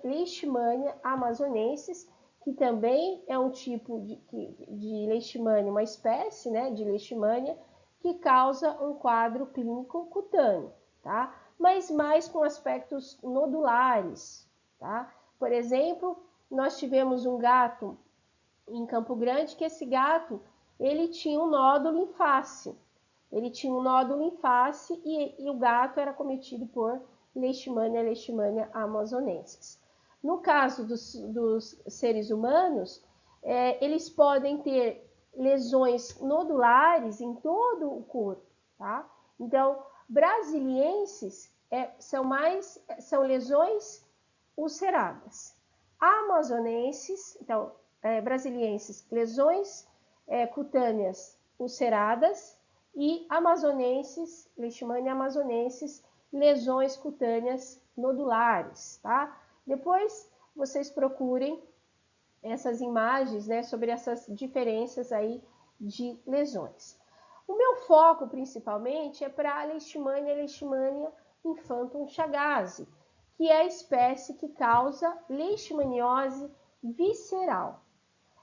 A: amazonensis, que também é um tipo de leishmania, uma espécie, né, de leishmania, que causa um quadro clínico cutâneo, tá? Mas mais com aspectos nodulares, tá? Por exemplo, nós tivemos um gato em Campo Grande, que esse gato, ele tinha um nódulo em face. Ele tinha um nódulo em face e o gato era cometido por Leishmania amazonensis. No caso dos seres humanos, eles podem ter lesões nodulares em todo o corpo, tá? Então, brasilienses são lesões ulceradas. Amazonenses, então, brasilienses, lesões cutâneas ulceradas, e amazonenses, Leishmania amazonensis, lesões cutâneas nodulares, tá? Depois vocês procurem essas imagens, né, sobre essas diferenças aí de lesões. O meu foco principalmente é para a Leishmania infantum chagas, que é a espécie que causa leishmaniose visceral.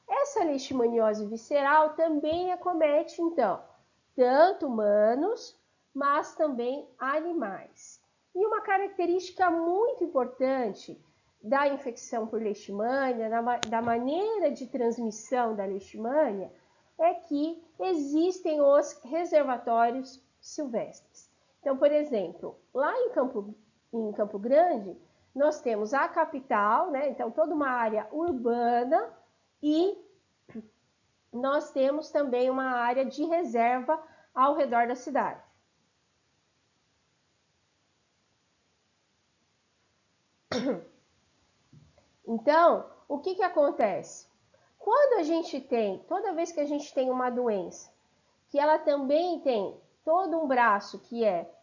A: Essa leishmaniose visceral também acomete, então, tanto humanos, mas também animais. E uma característica muito importante da infecção por leishmania, da maneira de transmissão da leishmania, é que existem os reservatórios silvestres. Então, por exemplo, lá em Campo Grande, nós temos a capital, né? Então, toda uma área urbana, e nós temos também uma área de reserva ao redor da cidade. Então, o que acontece? Quando a gente tem, toda vez que a gente tem uma doença, que ela também tem todo um braço que é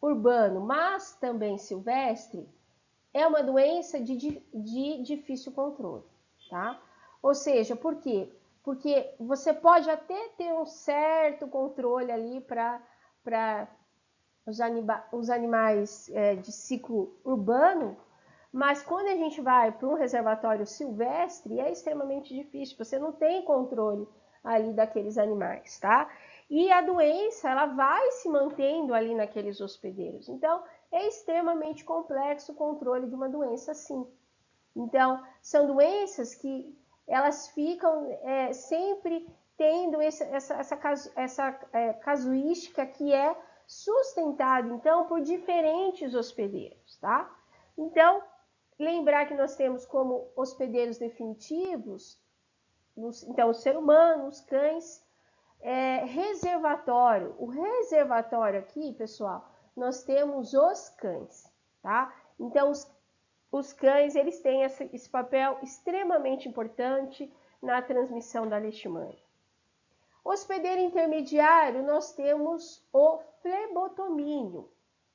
A: urbano, mas também silvestre, é uma doença de difícil controle, tá? Ou seja, por quê? Porque você pode até ter um certo controle ali para os animais de ciclo urbano, mas quando a gente vai para um reservatório silvestre, é extremamente difícil, você não tem controle ali daqueles animais, tá? E a doença, ela vai se mantendo ali naqueles hospedeiros. Então, é extremamente complexo o controle de uma doença assim. Então, são doenças que elas ficam sempre tendo essa casuística que é sustentada, então, por diferentes hospedeiros, tá? Então, lembrar que nós temos como hospedeiros definitivos, então, o ser humano, os cães, reservatório. O reservatório aqui, pessoal, nós temos os cães, tá? Então, os cães, eles têm esse papel extremamente importante na transmissão da leishmania. Hospedeiro intermediário, nós temos o flebotomínio.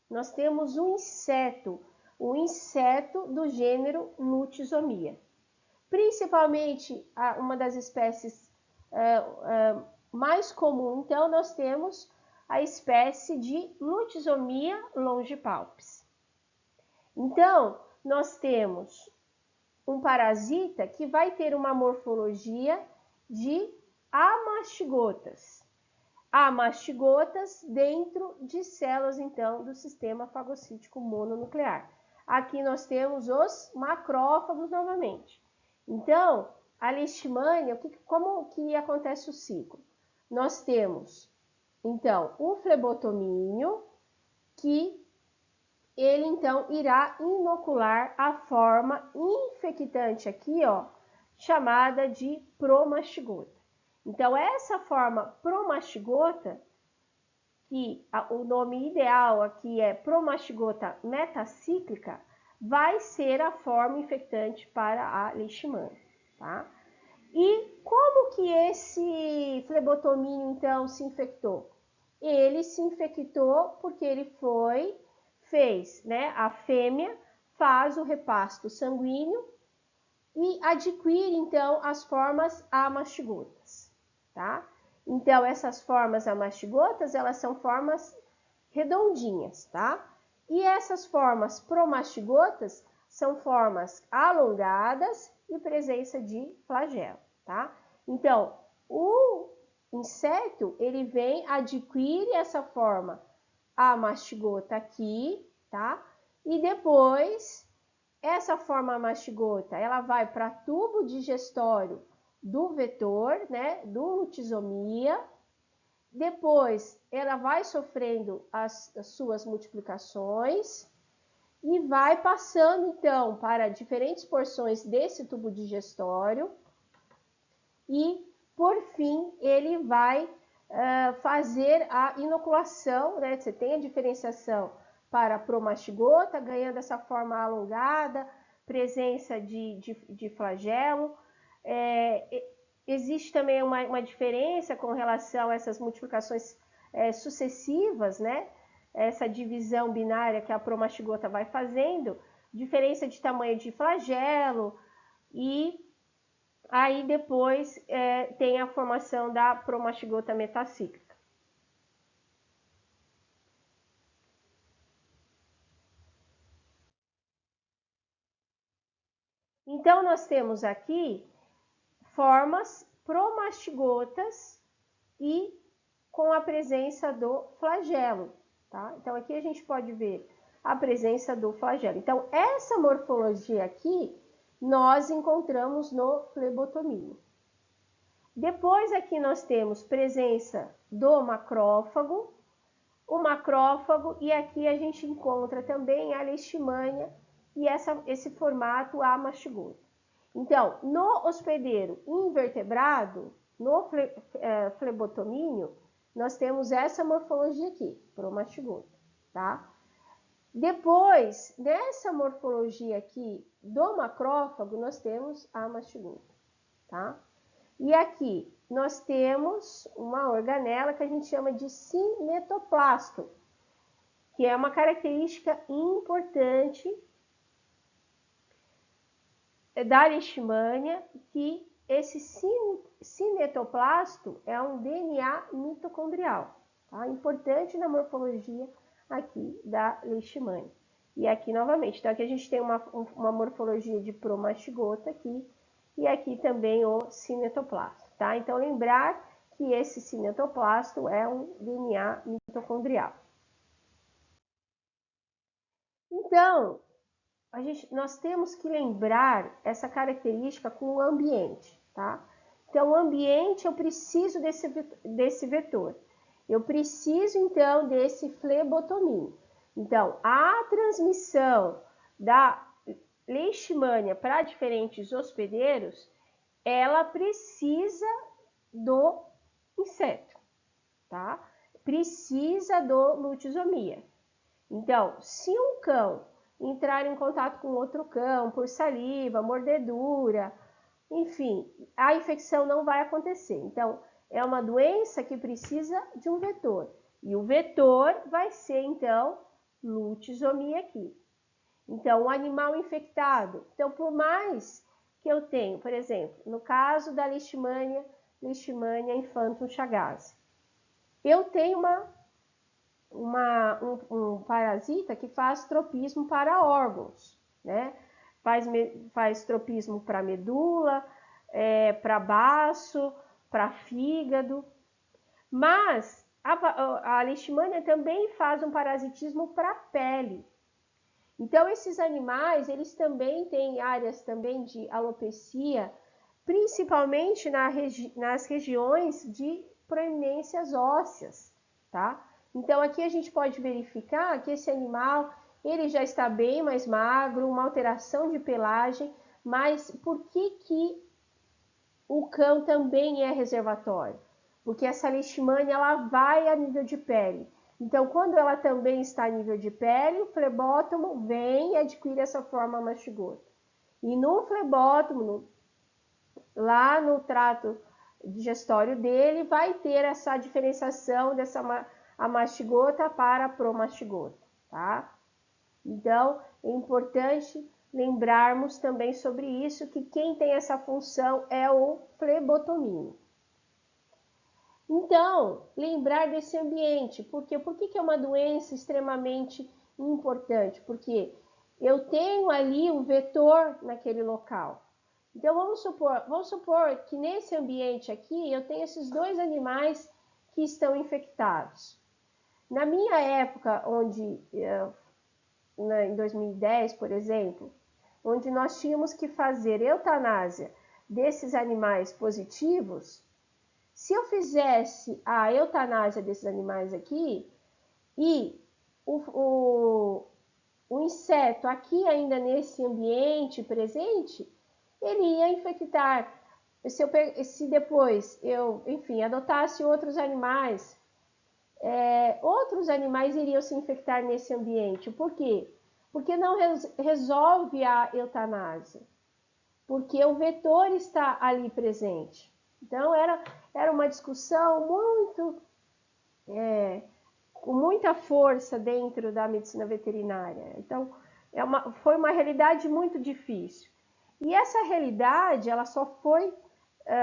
A: Nós temos um inseto do gênero Nutizomia. Principalmente, uma das espécies mais comum, então, nós temos a espécie de Nutizomia longipalpis. Então, nós temos um parasita que vai ter uma morfologia de amastigotas. Amastigotas dentro de células, então, do sistema fagocítico mononuclear. Aqui nós temos os macrófagos novamente. Então, a leishmania, como que acontece o ciclo? Nós temos, então, o flebotomínio, que ele, então, irá inocular a forma infectante aqui, ó, chamada de promastigota. Então, essa forma promastigota, que o nome ideal aqui é promastigota metacíclica, vai ser a forma infectante para a leishmania, tá? E como que esse flebotomínio, então, se infectou? Ele se infectou porque ele fez, né? A fêmea faz o repasto sanguíneo e adquire, então, as formas amastigotas, tá? Então, essas formas amastigotas, elas são formas redondinhas, tá? E essas formas promastigotas são formas alongadas e presença de flagelo, tá? Então, o inseto, ele vem, adquire essa forma amastigota aqui, tá? E depois, essa forma amastigota, ela vai para tubo digestório do vetor, né? Do Nutizomia. Depois, ela vai sofrendo as suas multiplicações e vai passando, então, para diferentes porções desse tubo digestório e, por fim, ele vai fazer a inoculação, né? Você tem a diferenciação para a promastigota, ganhando essa forma alongada, presença de flagelo. Existe também uma diferença com relação a essas multiplicações sucessivas, né? Essa divisão binária que a promastigota vai fazendo, diferença de tamanho de flagelo, e aí depois tem a formação da promastigota metacíclica. Então, nós temos aqui formas promastigotas e com a presença do flagelo, tá? Então, aqui a gente pode ver a presença do flagelo. Então, essa morfologia aqui nós encontramos no flebotomínio. Depois aqui nós temos presença do macrófago, o macrófago, e aqui a gente encontra também a leishmania e esse formato amastigoto. Então, no hospedeiro invertebrado, no flebotomínio, nós temos essa morfologia aqui, promastigoto, tá? Depois, nessa morfologia aqui do macrófago, nós temos a mastigoto, tá? E aqui nós temos uma organela que a gente chama de cinetoplasto, que é uma característica importante da leishmania, que esse cinetoplasto é um DNA mitocondrial, tá? Importante na morfologia aqui da leishmania. E aqui novamente, então aqui a gente tem uma morfologia de promastigota aqui, e aqui também o cinetoplasto, tá? Então lembrar que esse cinetoplasto é um DNA mitocondrial. Então, nós temos que lembrar essa característica com o ambiente, tá? Então, o ambiente, eu preciso desse vetor. Eu preciso, então, desse flebotomínio. Então, a transmissão da leishmania para diferentes hospedeiros, ela precisa do inseto, tá? Precisa do lutisomia. Então, se um cão entrar em contato com outro cão por saliva, mordedura, enfim, a infecção não vai acontecer. Então, é uma doença que precisa de um vetor. E o vetor vai ser, então, lutisomia aqui. Então, o animal infectado. Então, por mais que eu tenha, por exemplo, no caso da leishmania infantum chagas, eu tenho um parasita que faz tropismo para órgãos, né? Faz tropismo para medula, para baço, para fígado, mas a leishmania também faz um parasitismo para a pele. Então, esses animais, eles também têm áreas também de alopecia, principalmente nas regiões de proeminências ósseas, tá? Então, aqui a gente pode verificar que esse animal, ele já está bem mais magro, uma alteração de pelagem, mas por que o cão também é reservatório? Porque essa leishmania, ela vai a nível de pele. Então, quando ela também está a nível de pele, o flebótomo vem e adquire essa forma mastigota. E no flebótomo, lá no trato digestório dele, vai ter essa diferenciação dessa mastigota para a promastigota, tá? Então, é importante lembrarmos também sobre isso, que quem tem essa função é o flebotomínio. Então, lembrar desse ambiente. Por quê? Por que é uma doença extremamente importante? Porque eu tenho ali um vetor naquele local. Então, vamos supor que nesse ambiente aqui, eu tenho esses dois animais que estão infectados. Na minha época, em 2010, por exemplo, onde nós tínhamos que fazer eutanásia desses animais positivos, se eu fizesse a eutanásia desses animais aqui e o inseto aqui ainda nesse ambiente presente, ele ia infectar. Se depois eu, enfim, adotasse outros animais iriam se infectar nesse ambiente. Por quê? Porque não resolve a eutanásia. Porque o vetor está ali presente. Então, era uma discussão com muita força dentro da medicina veterinária. Então, foi uma realidade muito difícil. E essa realidade, ela só foi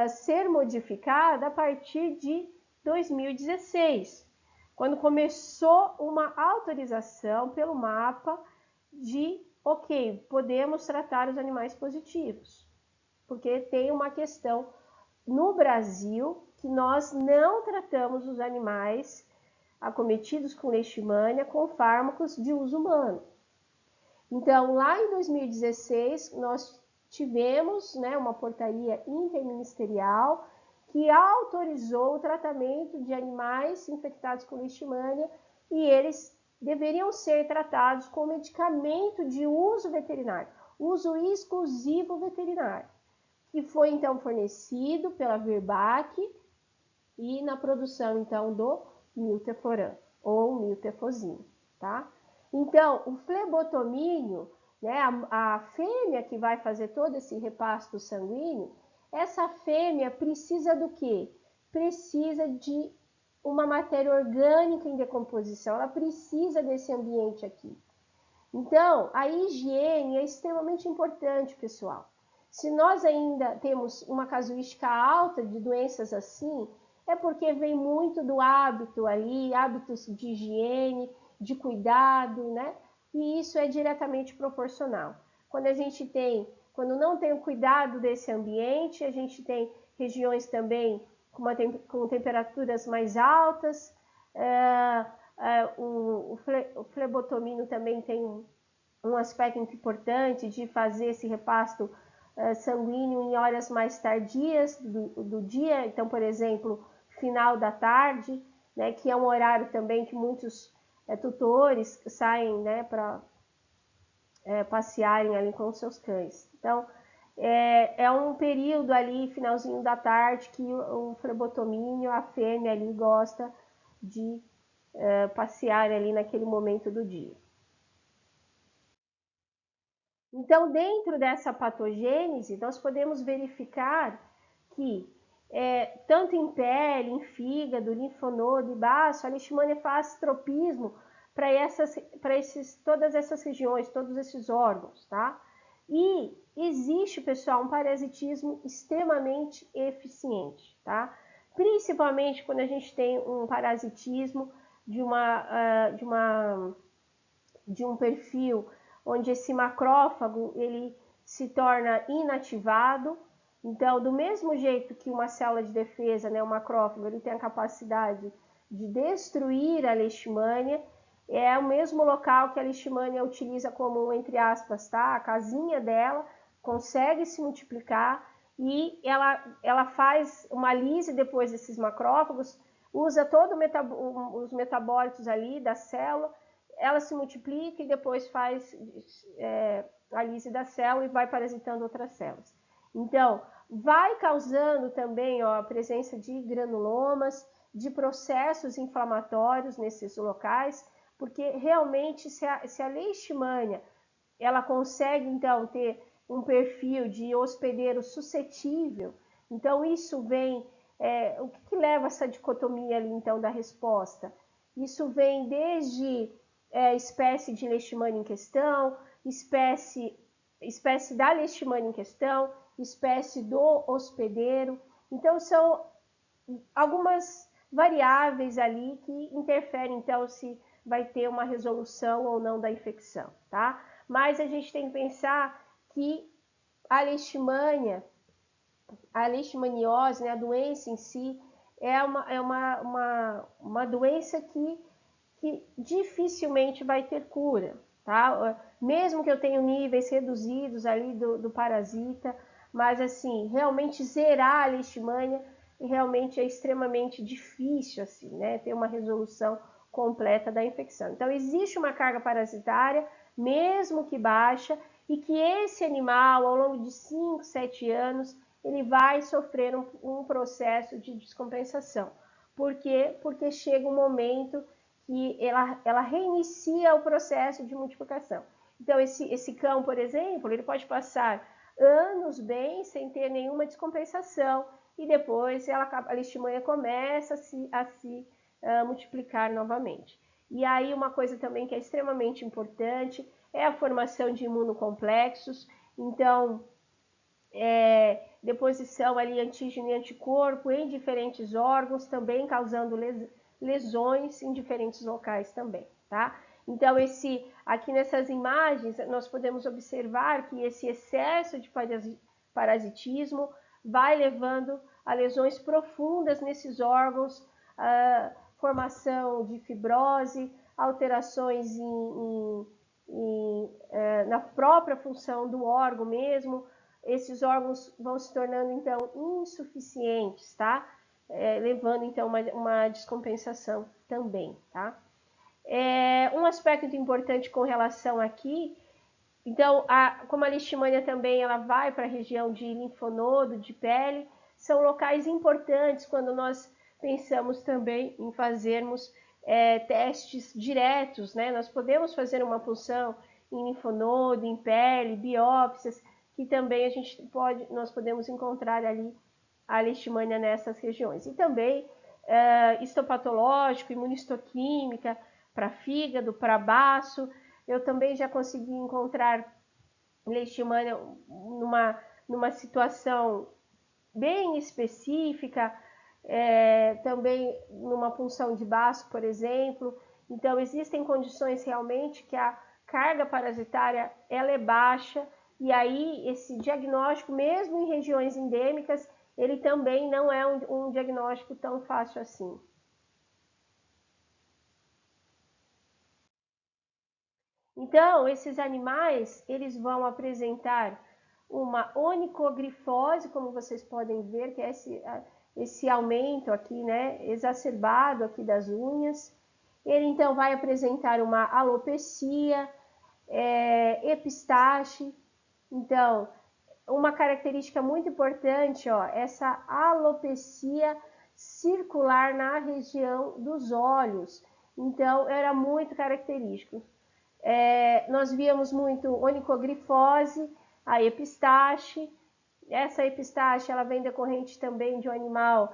A: ser modificada a partir de 2016, quando começou uma autorização pelo MAPA de, ok, podemos tratar os animais positivos. Porque tem uma questão no Brasil que nós não tratamos os animais acometidos com leishmania com fármacos de uso humano. Então, lá em 2016, nós tivemos, né, uma portaria interministerial que autorizou o tratamento de animais infectados com leishmania e eles deveriam ser tratados com medicamento de uso veterinário, uso exclusivo veterinário, que foi então fornecido pela Virbac e na produção então do miltefloram ou miltefosine, tá? Então, o flebotomínio, né, a fêmea que vai fazer todo esse repasto sanguíneo, essa fêmea precisa do quê? Precisa de uma matéria orgânica em decomposição, ela precisa desse ambiente aqui. Então, a higiene é extremamente importante, pessoal. Se nós ainda temos uma casuística alta de doenças assim, é porque vem muito do hábito ali, hábitos de higiene, de cuidado, né? E isso é diretamente proporcional. Quando não tem o cuidado desse ambiente, a gente tem regiões também com temperaturas mais altas, o flebotomínio também tem um aspecto importante de fazer esse repasto sanguíneo em horas mais tardias do dia, então, por exemplo, final da tarde, né, que é um horário também que muitos tutores saem, né, para passearem ali com os seus cães. Então, é um período ali, finalzinho da tarde, que o flebotomínio, a fêmea ali gosta de passear ali naquele momento do dia. Então, dentro dessa patogênese, nós podemos verificar que, tanto em pele, em fígado, linfonodo e baço, a leishmania faz tropismo para todas essas regiões, todos esses órgãos, tá? E existe, pessoal, um parasitismo extremamente eficiente, tá? Principalmente quando a gente tem um parasitismo de um perfil onde esse macrófago ele se torna inativado. Então, do mesmo jeito que uma célula de defesa, né, o macrófago, ele tem a capacidade de destruir a leishmania, é o mesmo local que a leishmania utiliza como, entre aspas, tá? A casinha dela consegue se multiplicar e ela faz uma lise depois desses macrófagos, usa todos os metabólitos ali da célula, ela se multiplica e depois faz a lise da célula e vai parasitando outras células. Então, vai causando também a presença de granulomas, de processos inflamatórios nesses locais, porque realmente se a leishmania ela consegue então ter um perfil de hospedeiro suscetível, então isso vem, o que leva essa dicotomia ali então da resposta? Isso vem desde espécie de leishmania em questão, espécie da leishmania em questão, espécie do hospedeiro. Então, são algumas variáveis ali que interferem, então, se vai ter uma resolução ou não da infecção, tá? Mas a gente tem que pensar que a leishmaniose, né, a doença em si, é uma doença que dificilmente vai ter cura, tá? Mesmo que eu tenha níveis reduzidos ali do parasita, mas assim, realmente zerar a leishmania realmente é extremamente difícil, assim, né? Ter uma resolução completa da infecção. Então, existe uma carga parasitária, mesmo que baixa, e que esse animal, ao longo de 5, 7 anos, ele vai sofrer um processo de descompensação. Por quê? Porque chega um momento que ela reinicia o processo de multiplicação. Então, esse cão, por exemplo, ele pode passar anos bem sem ter nenhuma descompensação e depois a leishmania começa a se multiplicar novamente. E aí uma coisa também que é extremamente importante é a formação de imunocomplexos. Então, deposição ali antígeno e anticorpo em diferentes órgãos, também causando lesões em diferentes locais também, tá? Então, aqui nessas imagens, nós podemos observar que esse excesso de parasitismo vai levando a lesões profundas nesses órgãos, formação de fibrose, alterações na própria função do órgão mesmo, esses órgãos vão se tornando então insuficientes, tá? Levando então uma descompensação também, tá? Um aspecto importante com relação aqui, então, como a leishmania também ela vai para a região de linfonodo, de pele, são locais importantes quando nós pensamos também em fazermos testes diretos, né? Nós podemos fazer uma punção em linfonodo, em pele, biópsias, que também nós podemos encontrar ali a leishmania nessas regiões. E também histopatológico, imunistoquímica, para fígado, para baço. Eu também já consegui encontrar leishmania numa situação bem específica, também numa punção de baço, por exemplo. Então, existem condições realmente que a carga parasitária ela é baixa, e aí esse diagnóstico, mesmo em regiões endêmicas, ele também não é um diagnóstico tão fácil assim. Então, esses animais, eles vão apresentar uma onicogrifose, como vocês podem ver, que é esse aumento aqui, né, exacerbado aqui das unhas. Ele, então, vai apresentar uma alopecia, epistaxe. Então, uma característica muito importante, ó, essa alopecia circular na região dos olhos. Então, era muito característico. Nós víamos muito onicogrifose, a epistaxe. Essa epistaxe ela vem decorrente também de um animal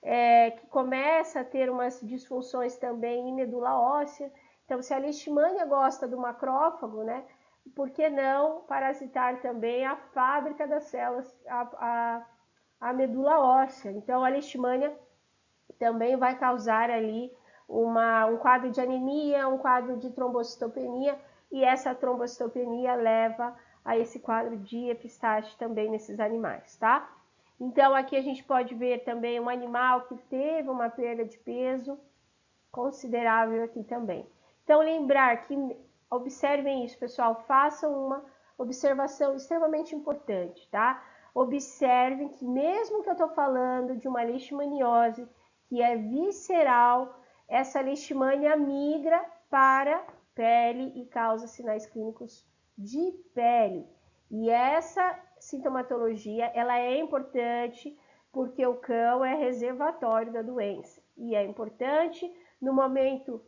A: que começa a ter umas disfunções também em medula óssea. Então, se a leishmania gosta do macrófago, né, por que não parasitar também a fábrica das células, a medula óssea? Então, a leishmania também vai causar ali um quadro de anemia, um quadro de trombocitopenia, e essa trombocitopenia leva a esse quadro de epistaxe também nesses animais, tá? Então, aqui a gente pode ver também um animal que teve uma perda de peso considerável aqui também. Então, lembrar que, observem isso, pessoal, façam uma observação extremamente importante, tá? Observem que mesmo que eu estou falando de uma leishmaniose que é visceral, essa leishmania migra para pele e causa sinais clínicos de pele. E essa sintomatologia, ela é importante porque o cão é reservatório da doença. E é importante no momento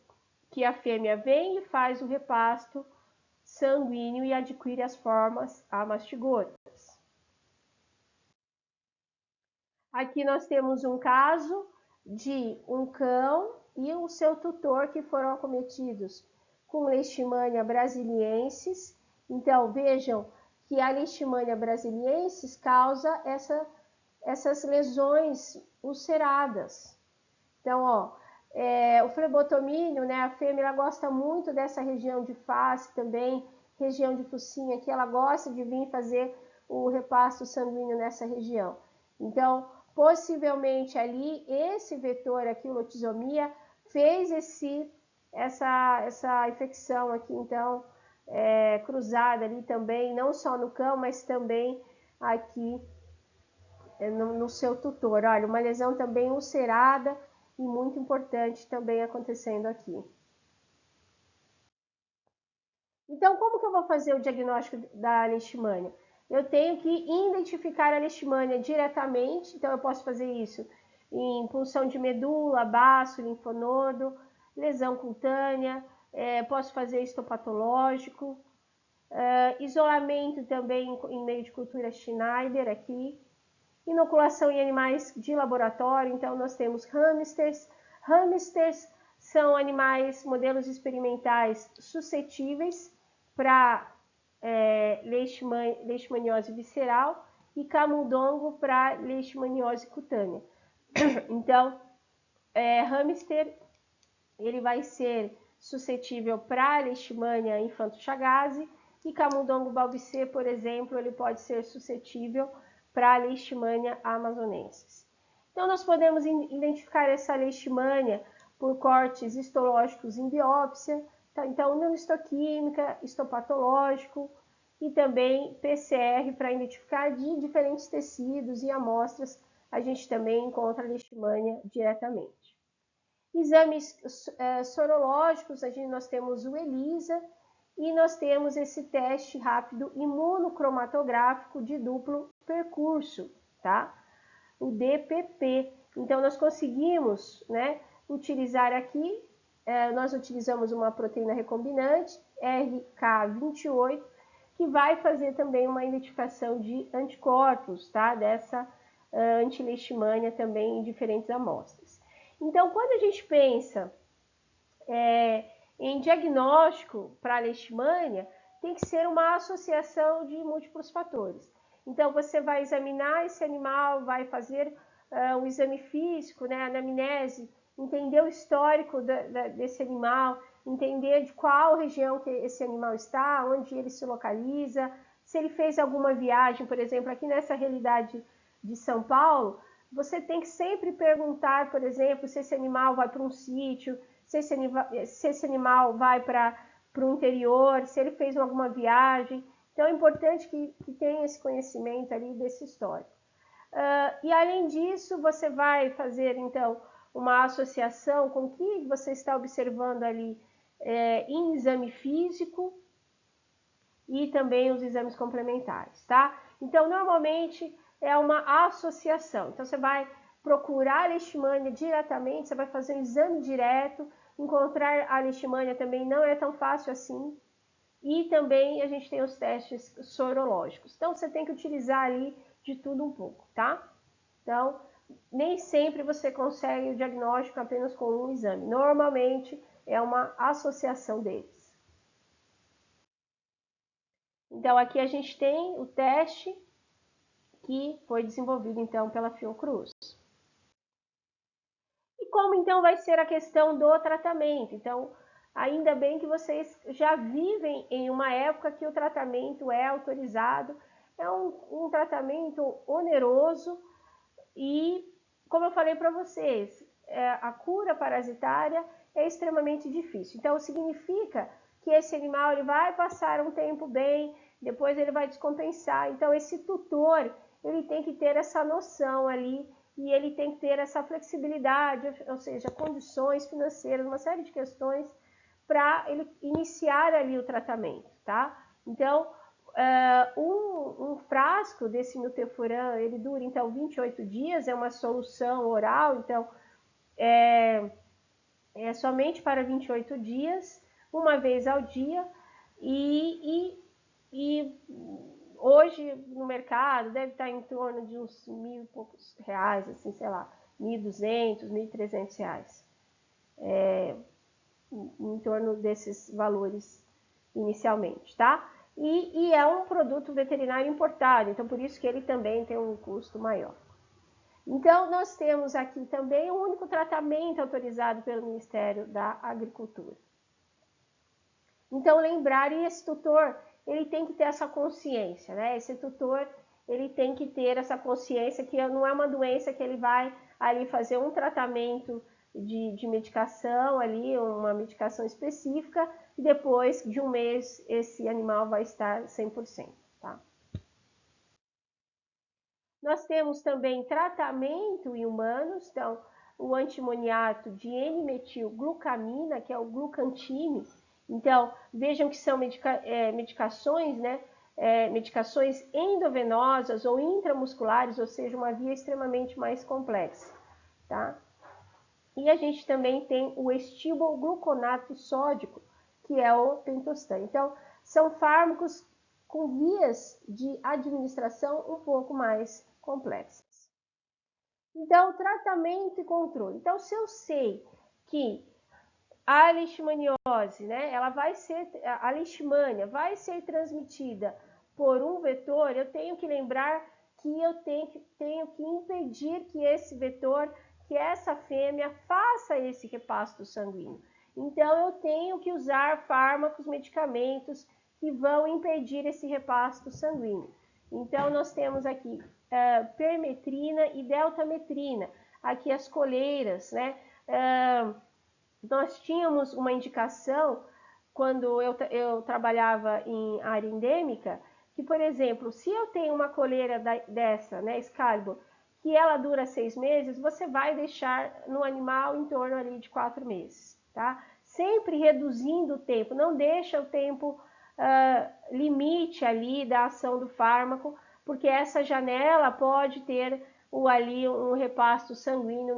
A: que a fêmea vem e faz o repasto sanguíneo e adquire as formas amastigoras. Aqui nós temos um caso de um cão e o seu tutor que foram acometidos com leishmania brasiliensis. Então, vejam que a leishmania brasiliensis causa essas lesões ulceradas. Então, ó, o flebotomínio, né, a fêmea ela gosta muito dessa região de face também, região de focinha, que ela gosta de vir fazer o repasto sanguíneo nessa região. Então, possivelmente ali, esse vetor aqui, o lotizomia, fez essa infecção aqui, então, cruzada ali também, não só no cão, mas também aqui no seu tutor. Olha, uma lesão também ulcerada e muito importante também acontecendo aqui. Então, como que eu vou fazer o diagnóstico da leishmania? Eu tenho que identificar a leishmania diretamente, então eu posso fazer isso em punção de medula, baço, linfonodo, lesão cutânea, posso fazer histopatológico, isolamento também em meio de cultura Schneider aqui, inoculação em animais de laboratório, então nós temos hamsters. Hamsters são animais, modelos experimentais suscetíveis para leishmaniose visceral e camundongo para leishmaniose cutânea. Então, hamster ele vai ser suscetível para leishmania infanto-chagas e camundongo balbicê, por exemplo, ele pode ser suscetível para a leishmania amazonensis. Então, nós podemos identificar essa leishmania por cortes histológicos em biópsia, tá? Então, imunohistoquímica, histopatológico e também PCR para identificar de diferentes tecidos e amostras. A gente também encontra a leishmania diretamente. Exames sorológicos, nós temos o ELISA e nós temos esse teste rápido imunocromatográfico de duplo percurso, tá? O DPP. Então, nós conseguimos, né, utilizar aqui, nós utilizamos uma proteína recombinante, RK28, que vai fazer também uma identificação de anticorpos, tá? Dessa anti-leishmania também em diferentes amostras. Então, quando a gente pensa em diagnóstico para a leishmania, tem que ser uma associação de múltiplos fatores. Então, você vai examinar esse animal, vai fazer o exame físico, né, a anamnese, entender o histórico desse animal, entender de qual região que esse animal está, onde ele se localiza, se ele fez alguma viagem, por exemplo, aqui nessa realidade de São Paulo, você tem que sempre perguntar, por exemplo, se esse animal vai para um sítio, se esse animal vai para o interior, se ele fez alguma viagem. Então, é importante que tenha esse conhecimento ali desse histórico. E, além disso, você vai fazer, então, uma associação com o que você está observando ali em exame físico e também os exames complementares, tá? Então, normalmente, é uma associação. Então, você vai procurar a leishmania diretamente, você vai fazer um exame direto, encontrar a leishmania também não é tão fácil assim, e também a gente tem os testes sorológicos. Então, você tem que utilizar ali de tudo um pouco, tá? Então, nem sempre você consegue o diagnóstico apenas com um exame. Normalmente, é uma associação deles. Então, aqui a gente tem o teste que foi desenvolvido, então, pela Fiocruz. E como, então, vai ser a questão do tratamento? Então, ainda bem que vocês já vivem em uma época que o tratamento é autorizado, é um tratamento oneroso e, como eu falei para vocês, a cura parasitária é extremamente difícil. Então, significa que esse animal ele vai passar um tempo bem, depois ele vai descompensar. Então, esse tutor ele tem que ter essa noção ali e ele tem que ter essa flexibilidade, ou seja, condições financeiras, uma série de questões para ele iniciar ali o tratamento, tá? Então, um frasco desse miltefuran, ele dura, então, 28 dias, é uma solução oral, então, é somente para 28 dias, uma vez ao dia, e hoje no mercado deve estar em torno de uns 1.000 e poucos reais, assim, sei lá, 1.200, 1.300 reais. Em torno desses valores inicialmente, tá? E é um produto veterinário importado, então por isso que ele também tem um custo maior. Então, nós temos aqui também o único tratamento autorizado pelo Ministério da Agricultura. Então, lembrar, e esse tutor, ele tem que ter essa consciência, né? Esse tutor, ele tem que ter essa consciência que não é uma doença que ele vai ali fazer um tratamento de medicação ali, uma medicação específica, e depois de um mês esse animal vai estar 100%, tá? Nós temos também tratamento em humanos, então o antimoniato de N-metilglucamina, que é o glucantime. Então, vejam que são medicações, né? Medicações endovenosas ou intramusculares, ou seja, uma via extremamente mais complexa, tá? E a gente também tem o estilogluconato sódico, que é o pentostan. Então, são fármacos com vias de administração um pouco mais complexas. Então, tratamento e controle. Então, se eu sei que a leishmaniose, né, a leishmania vai ser transmitida por um vetor, eu tenho que lembrar que eu tenho que impedir que esse vetor, que essa fêmea faça esse repasto sanguíneo. Então, eu tenho que usar fármacos, medicamentos que vão impedir esse repasto sanguíneo. Então, nós temos aqui permetrina e deltametrina, aqui as coleiras, né? Nós tínhamos uma indicação quando eu trabalhava em área endêmica, que, por exemplo, se eu tenho uma coleira dessa, né, Excalibur, que ela dura 6 meses, você vai deixar no animal em torno ali de 4 meses, tá? Sempre reduzindo o tempo, não deixa o tempo limite ali da ação do fármaco, porque essa janela pode ter ali um repasto sanguíneo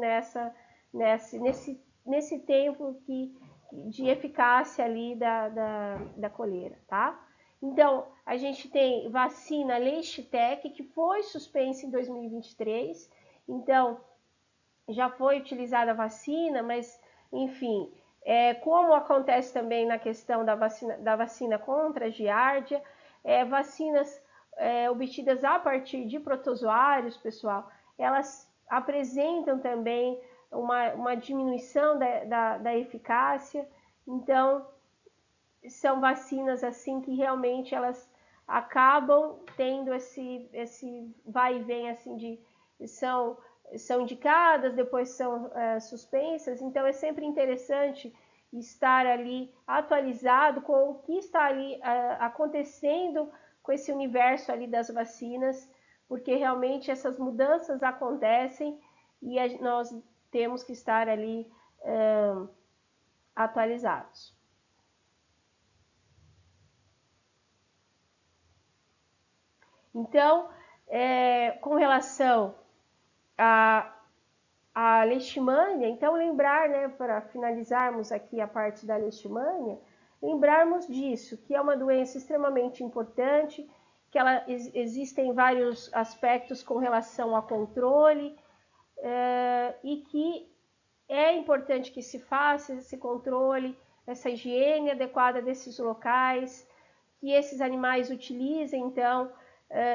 A: nesse tempo de eficácia ali da coleira, tá? Então, a gente tem vacina Leishtek, que foi suspensa em 2023. Então, já foi utilizada a vacina, mas, enfim, como acontece também na questão da vacina contra a giardia, vacinas obtidas a partir de protozoários, pessoal, elas apresentam também uma diminuição da eficácia. Então, são vacinas assim que realmente elas acabam tendo esse vai e vem assim são indicadas, depois são suspensas. Então é sempre interessante estar ali atualizado com o que está ali acontecendo com esse universo ali das vacinas, porque realmente essas mudanças acontecem e nós temos que estar ali atualizados. Então, com relação a leishmania, então lembrar, né, para finalizarmos aqui a parte da leishmania, lembrarmos disso, que é uma doença extremamente importante, que existem vários aspectos com relação ao controle, e que é importante que se faça esse controle, essa higiene adequada desses locais, que esses animais utilizem, então,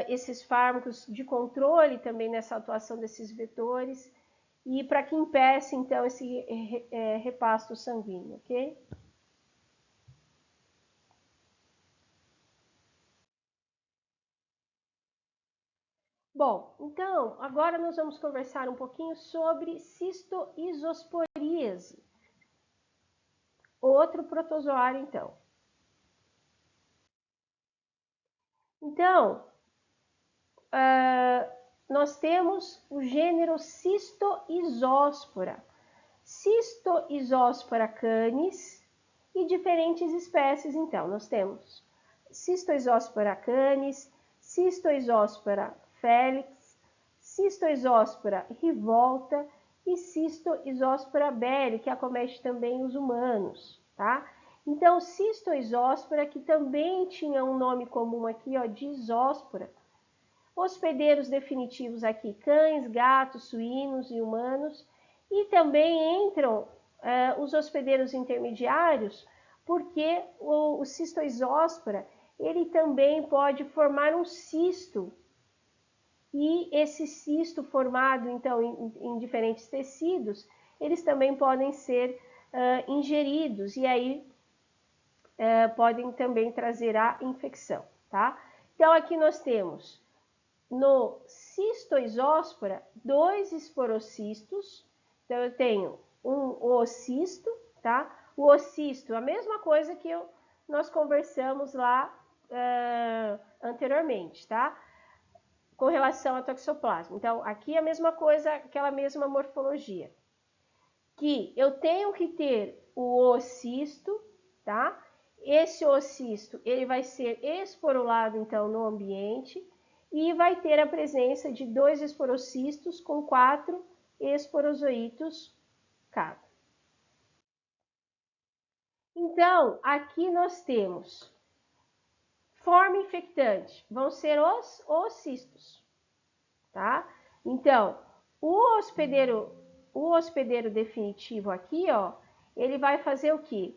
A: esses fármacos de controle também nessa atuação desses vetores, e para que impeça, então, esse repasto sanguíneo, ok? Bom, então, agora nós vamos conversar um pouquinho sobre cistoisosporíase, outro protozoário, então. Então, nós temos o gênero Cistoisospora, Cistoisospora canis e diferentes espécies. Então, nós temos Cistoisospora canis, Cistoisospora felix, Cistoisospora rivolta e Cistoisospora belli, que acomete também os humanos, tá? Então, Cistoisospora, que também tinha um nome comum aqui, ó, de isóspora. Hospedeiros definitivos aqui, cães, gatos, suínos e humanos. E também entram os hospedeiros intermediários, porque o cistoisospora, ele também pode formar um cisto. E esse cisto formado, então, em diferentes tecidos, eles também podem ser ingeridos e aí podem também trazer a infecção, tá? Então, aqui nós temos no cistoisospora 2 esporocistos. Então, eu tenho um oocisto, tá? O oocisto, a mesma coisa que nós conversamos lá anteriormente, tá? Com relação ao toxoplasma. Então, aqui é a mesma coisa, aquela mesma morfologia. Que eu tenho que ter o oocisto, tá? Esse oocisto, ele vai ser esporulado, então, no ambiente e vai ter a presença de 2 esporocistos com 4 esporozoítos cada. Então, aqui nós temos forma infectante, vão ser os oocistos, tá? Então, o hospedeiro definitivo aqui, ó, ele vai fazer o quê?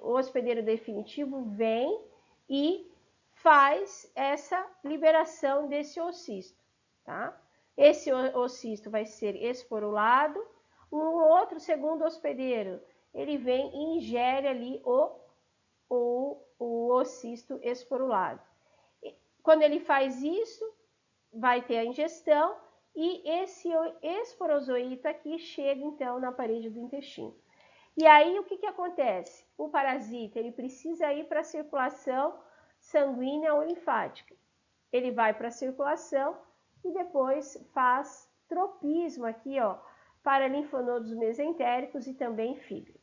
A: O hospedeiro definitivo vem e faz essa liberação desse oocisto, tá? Esse oocisto vai ser esporulado. Um outro segundo hospedeiro, ele vem e ingere ali o oocisto esporulado. Quando ele faz isso, vai ter a ingestão e esse esporozoíta aqui chega então na parede do intestino. E aí, o que que acontece? O parasita, ele precisa ir para a circulação sanguínea ou linfática. Ele vai para a circulação e depois faz tropismo aqui, ó, para linfonodos mesentéricos e também fígado.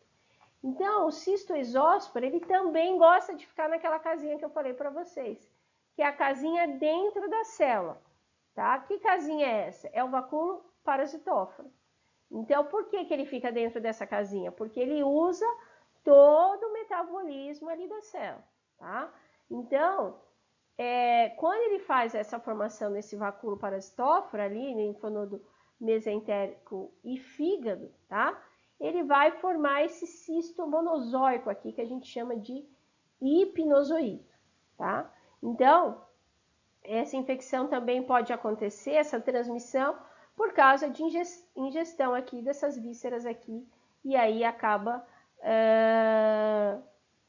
A: Então, o cistoesóspora, ele também gosta de ficar naquela casinha que eu falei para vocês, que é a casinha dentro da célula, tá? Que casinha é essa? É o vacúolo parasitóforo. Então, por que que ele fica dentro dessa casinha? Porque ele usa todo o metabolismo ali da célula, tá? Então, quando ele faz essa formação nesse vacúolo parasitóforo ali, no linfonodo mesentérico e fígado, tá? Ele vai formar esse cisto monozoico aqui, que a gente chama de hipinozoído, tá? Então, essa infecção também pode acontecer, essa transmissão, por causa de ingestão aqui dessas vísceras aqui, e aí acaba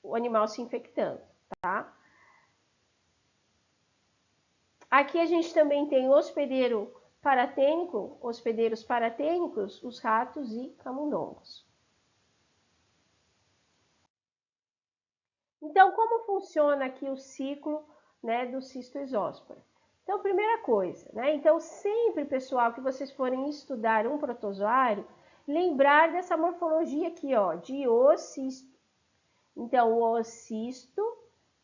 A: o animal se infectando, tá? Aqui a gente também tem hospedeiro paratênico, hospedeiros paratênicos, os ratos e camundongos. Então, como funciona aqui o ciclo, né, do cistoesóspora? Então, primeira coisa, né? Então, sempre, pessoal, que vocês forem estudar um protozoário, lembrar dessa morfologia aqui, ó, de ocisto. Então, o ocisto,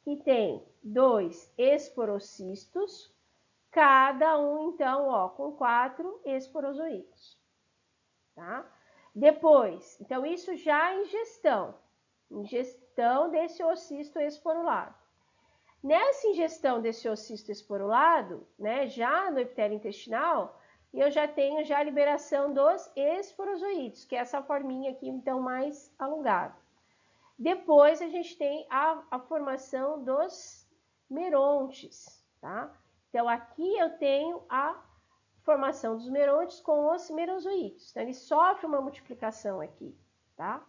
A: que tem 2 esporocistos, cada um, então, ó, com 4 esporozoídos, tá? Depois, então, isso já em ingestão desse ocisto esporulado. Nessa ingestão desse ocisto esporulado, né, já no epitélio intestinal, eu já tenho já a liberação dos esporozoídos, que é essa forminha aqui, então, mais alongada. Depois, a gente tem a formação dos merontes, tá? Então, aqui eu tenho a formação dos merontes com os merozoítos. Então, ele sofre uma multiplicação aqui, tá?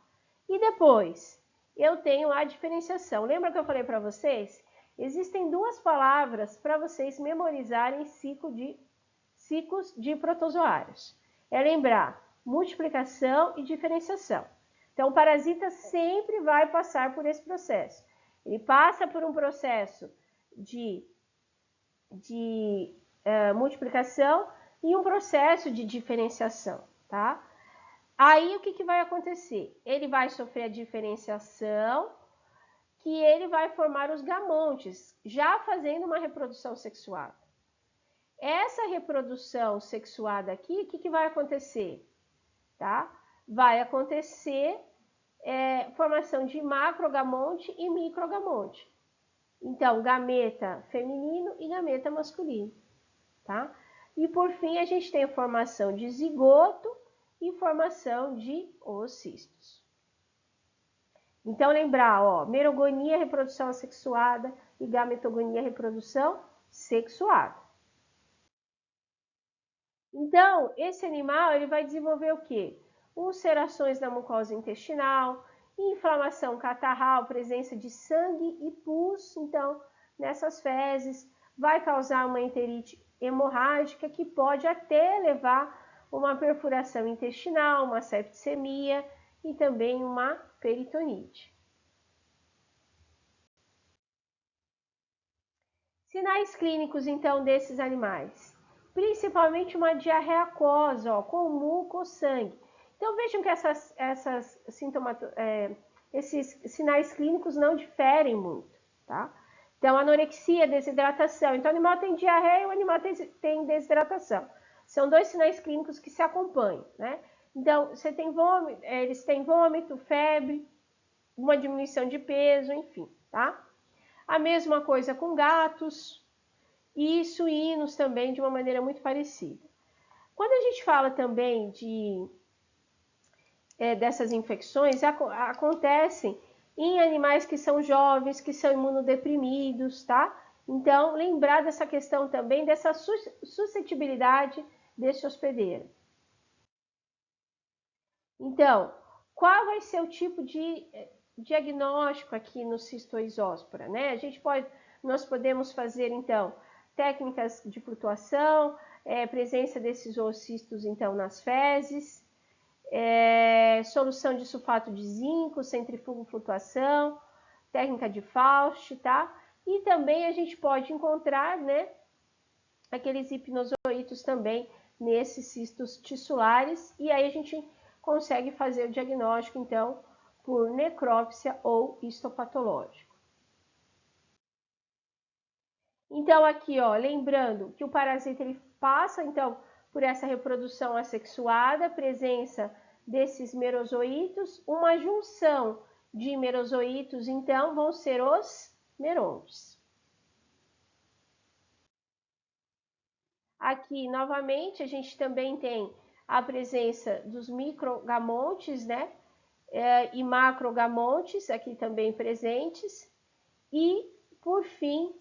A: E depois, eu tenho a diferenciação. Lembra que eu falei para vocês? Existem 2 palavras para vocês memorizarem ciclos de protozoários. É lembrar multiplicação e diferenciação. Então, o parasita sempre vai passar por esse processo. Ele passa por um processo de multiplicação e um processo de diferenciação, tá? Aí, o que vai acontecer? Ele vai sofrer a diferenciação, que ele vai formar os gamontes, já fazendo uma reprodução sexuada. Essa reprodução sexuada aqui, o que vai acontecer? Tá? Vai acontecer formação de macrogamonte e microgamonte. Então, gameta feminino e gameta masculino, tá? E por fim, a gente tem a formação de zigoto e formação de oocistos. Então, lembrar, ó, merogonia, reprodução assexuada, e gametogonia, reprodução sexuada. Então, esse animal, ele vai desenvolver o quê? Ulcerações na mucosa intestinal, inflamação catarral, presença de sangue e pus, então, nessas fezes, vai causar uma enterite hemorrágica que pode até levar uma perfuração intestinal, uma septicemia e também uma peritonite. Sinais clínicos, então, desses animais. Principalmente uma diarreia aquosa, ó, com muco ou sangue. Então, vejam que esses sinais clínicos não diferem muito, tá? Então, anorexia, desidratação. Então, o animal tem diarreia e o animal tem desidratação. São 2 sinais clínicos que se acompanham, né? Então, você tem vômito, eles têm vômito, febre, uma diminuição de peso, enfim, tá? A mesma coisa com gatos e suínos também, de uma maneira muito parecida. Quando a gente fala também dessas infecções, acontecem em animais que são jovens, que são imunodeprimidos, tá? Então, lembrar dessa questão também, dessa suscetibilidade desse hospedeiro. Então, qual vai ser o tipo de diagnóstico aqui no cistoesóspora, né? Nós podemos fazer, então, técnicas de flutuação, presença desses oocistos, então, nas fezes, solução de sulfato de zinco, centrífugo flutuação, técnica de Faust, tá? E também a gente pode encontrar, né, aqueles hipnozoitos também nesses cistos tissulares, e aí a gente consegue fazer o diagnóstico, então, por necrópsia ou histopatológico. Então, aqui, ó, lembrando que o parasita ele passa, então, por essa reprodução assexuada, presença desses merozoítos, uma junção de merozoítos, então, vão ser os merontes. Aqui, novamente, a gente também tem a presença dos microgamontes, né? E macrogamontes, aqui também presentes. E, por fim,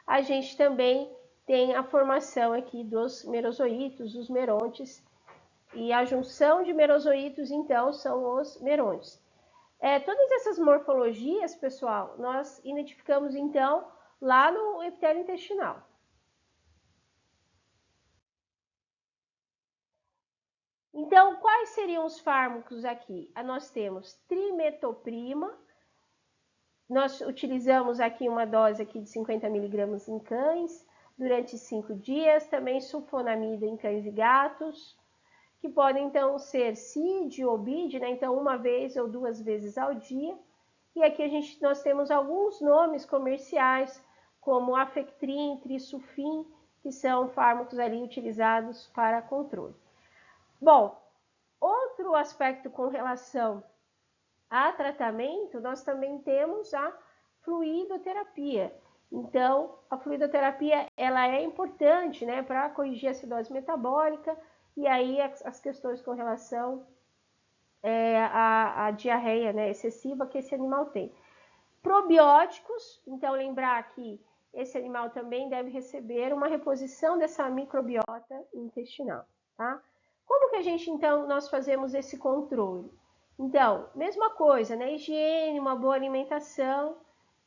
A: a gente também tem a formação aqui dos merozoítos, os merontes, e a junção de merozoítos, então, são os merontes. Todas essas morfologias, pessoal, nós identificamos, então, lá no epitélio intestinal. Então, quais seriam os fármacos aqui? Nós temos trimetoprima, nós utilizamos aqui uma dose aqui de 50 mg em cães durante 5 dias, também sulfonamida em cães e gatos, que podem então ser CID ou BID, né? Então uma vez ou 2 vezes ao dia. E aqui nós temos alguns nomes comerciais, como Afectrin, Trisulfin, que são fármacos ali utilizados para controle. Bom, outro aspecto com relação a tratamento, nós também temos a fluidoterapia. Então, a fluidoterapia ela é importante, né, para corrigir a acidose metabólica e aí as questões com relação à diarreia, né, excessiva que esse animal tem. Probióticos, então lembrar que esse animal também deve receber uma reposição dessa microbiota intestinal, tá? Como que a gente, então, nós fazemos esse controle? Então, mesma coisa, né? Higiene, uma boa alimentação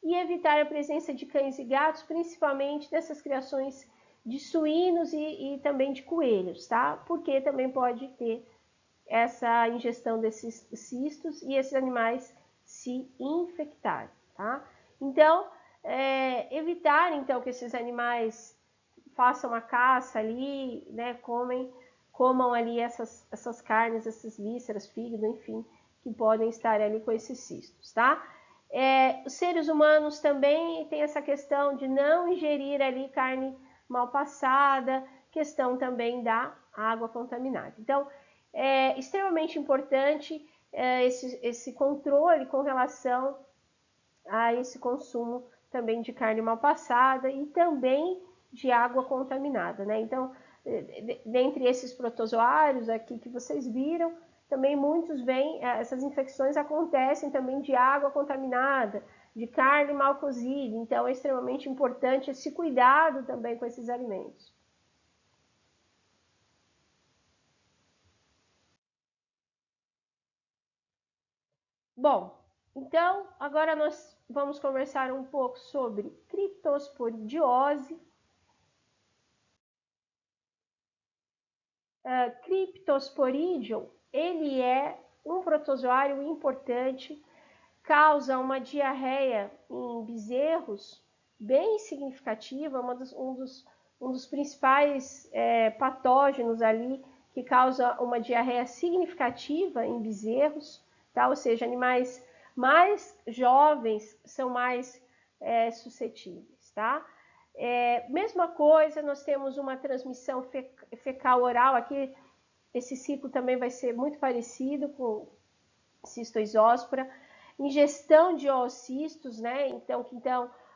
A: e evitar a presença de cães e gatos, principalmente dessas criações de suínos e também de coelhos, tá? Porque também pode ter essa ingestão desses cistos e esses animais se infectarem, tá? Então, evitar, então, que esses animais façam a caça ali, né? Comam ali essas carnes, essas vísceras, fígado, enfim, que podem estar ali com esses cistos, tá? Os seres humanos também têm essa questão de não ingerir ali carne mal passada, questão também da água contaminada. Então, é extremamente importante esse controle com relação a esse consumo também de carne mal passada e também de água contaminada, né? Então, dentre esses protozoários aqui que vocês viram, também muitos vêm, essas infecções acontecem também de água contaminada, de carne mal cozida, então é extremamente importante esse cuidado também com esses alimentos. Bom, então agora nós vamos conversar um pouco sobre criptosporidiose. Cryptosporidium, ele é um protozoário importante, causa uma diarreia em bezerros bem significativa, um dos principais patógenos ali que causa uma diarreia significativa em bezerros, tá? Ou seja, animais mais jovens são mais suscetíveis, tá? Mesma coisa, nós temos uma transmissão fecal oral, aqui esse ciclo também vai ser muito parecido com cistoisóspora, ingestão de oocistos, né? Então,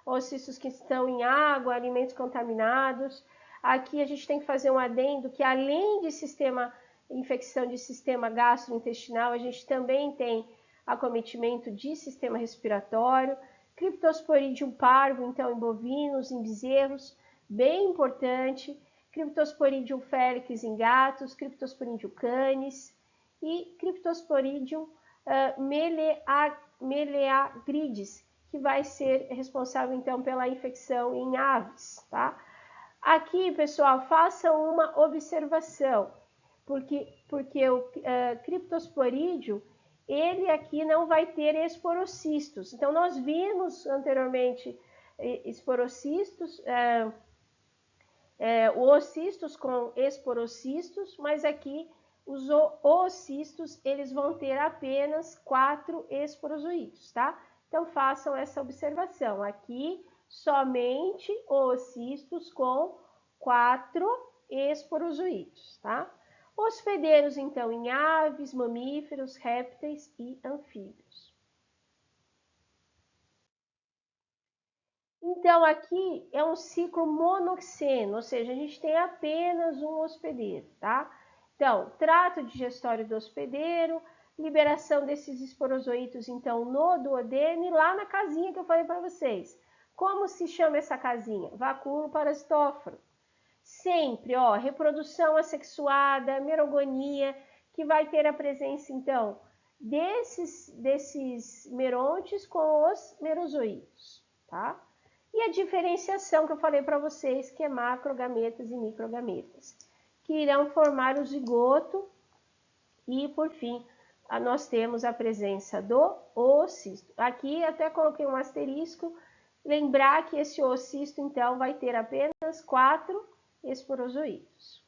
A: oocistos que estão em água, alimentos contaminados. Aqui a gente tem que fazer um adendo que além de infecção de sistema gastrointestinal, a gente também tem acometimento de sistema respiratório, Cryptosporidium parvo, então em bovinos, em bezerros, bem importante, Cryptosporidium felix em gatos, Cryptosporidium canis e Cryptosporidium meleagrides, que vai ser responsável então pela infecção em aves, tá? Aqui, pessoal, façam uma observação. porque o criptosporídeo, ele aqui não vai ter esporocistos. Então, nós vimos anteriormente esporocistos, oocistos com esporocistos, mas aqui os oocistos, eles vão ter apenas 4 esporozoítos, tá? Então, façam essa observação. Aqui, somente oocistos com 4 esporozoítos, tá? Hospedeiros, então, em aves, mamíferos, répteis e anfíbios. Então, aqui é um ciclo monoxeno, ou seja, a gente tem apenas um hospedeiro, tá? Então, trato digestório do hospedeiro, liberação desses esporozoítos, então, no duodeno e lá na casinha que eu falei para vocês. Como se chama essa casinha? Vacúolo parasitóforo. Sempre, ó, reprodução assexuada, merogonia, que vai ter a presença, então, desses merontes com os merozoítos, tá? E a diferenciação que eu falei para vocês, que é macrogametas e microgametas, que irão formar o zigoto e, por fim, nós temos a presença do oocisto. Aqui até coloquei um asterisco, lembrar que esse oocisto, então, vai ter apenas 4 esporozoítos.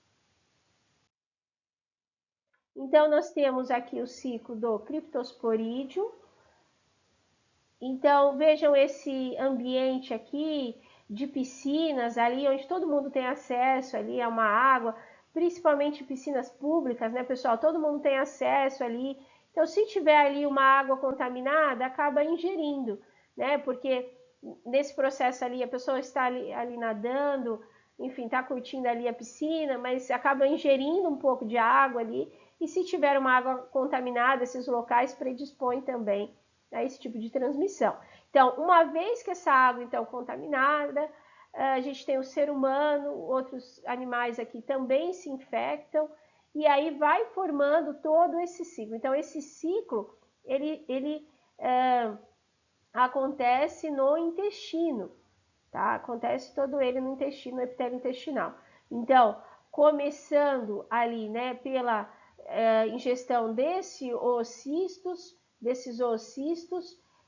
A: Então, nós temos aqui o ciclo do criptosporídeo. Então, vejam esse ambiente aqui de piscinas ali, onde todo mundo tem acesso ali a uma água, principalmente piscinas públicas, né, pessoal? Todo mundo tem acesso ali. Então, se tiver ali uma água contaminada, acaba ingerindo, né? Porque nesse processo ali, a pessoa está ali nadando, enfim, está curtindo ali a piscina, mas acaba ingerindo um pouco de água ali. E se tiver uma água contaminada, esses locais predispõem também a esse tipo de transmissão. Então, uma vez que essa água então contaminada, a gente tem o ser humano, outros animais aqui também se infectam, e aí vai formando todo esse ciclo. Então, esse ciclo, ele acontece no intestino, tá? Acontece todo ele no intestino, no epitélio intestinal. Então, começando ali, né, pela ingestão desses oocistos,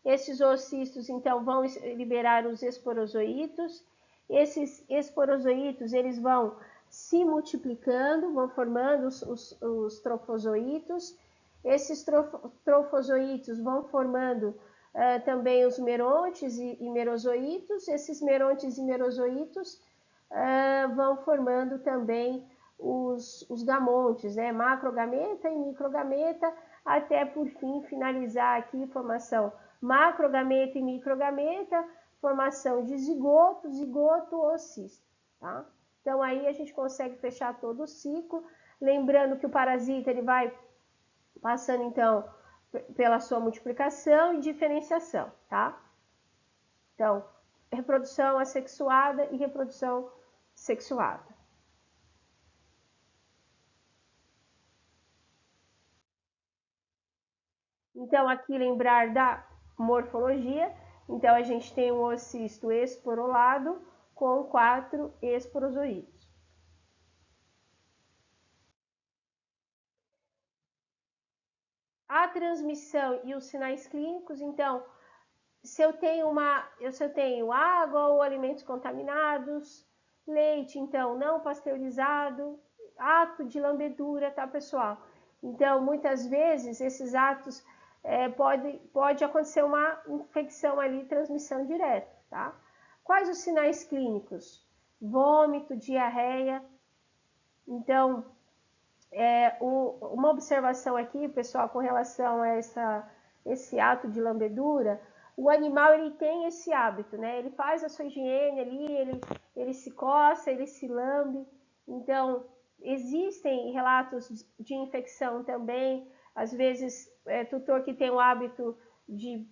A: esses oocistos, então, vão liberar os esporozoítos. Esses esporozoítos, eles vão se multiplicando, vão formando os trofozoítos. Esses trofozoítos vão formando também os merontes e merozoítos. Esses merontes e merozoítos vão formando também os gamontes, né? Macrogameta e microgameta, até por fim finalizar aqui formação macrogameta e microgameta, formação de zigoto, oocisto, tá? Então aí a gente consegue fechar todo o ciclo, lembrando que o parasita ele vai passando então pela sua multiplicação e diferenciação, tá? Então, reprodução assexuada e reprodução sexuada. Então, aqui lembrar da morfologia. Então, a gente tem um oocisto esporulado com 4 esporozoídos. A transmissão e os sinais clínicos, então, se eu tenho água ou alimentos contaminados, leite, então, não pasteurizado, ato de lambedura, tá, pessoal? Então, muitas vezes, esses atos pode acontecer uma infecção ali, transmissão direta, tá? Quais os sinais clínicos? Vômito, diarreia. Então, uma observação aqui, pessoal, com relação a esse ato de lambedura, o animal ele tem esse hábito, né? Ele faz a sua higiene ali, ele se coça, ele se lambe. Então, existem relatos de infecção também. Às vezes, tutor que tem o hábito de,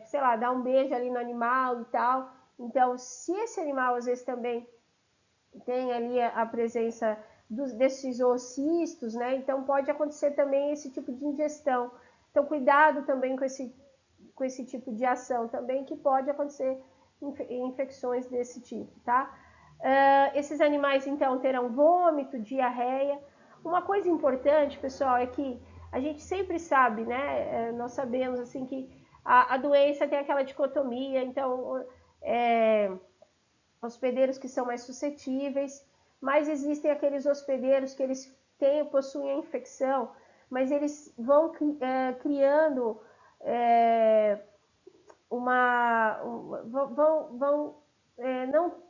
A: sei lá, dar um beijo ali no animal e tal. Então, se esse animal às vezes também tem ali a presença desses oocistos, né? Então, pode acontecer também esse tipo de ingestão. Então, cuidado também com esse tipo de ação também, que pode acontecer infecções desse tipo, tá? Esses animais, então, terão vômito, diarreia. Uma coisa importante, pessoal, é que a gente sempre sabe, né? Nós sabemos assim que a doença tem aquela dicotomia, então hospedeiros que são mais suscetíveis, mas existem aqueles hospedeiros que eles possuem a infecção, mas eles vão criando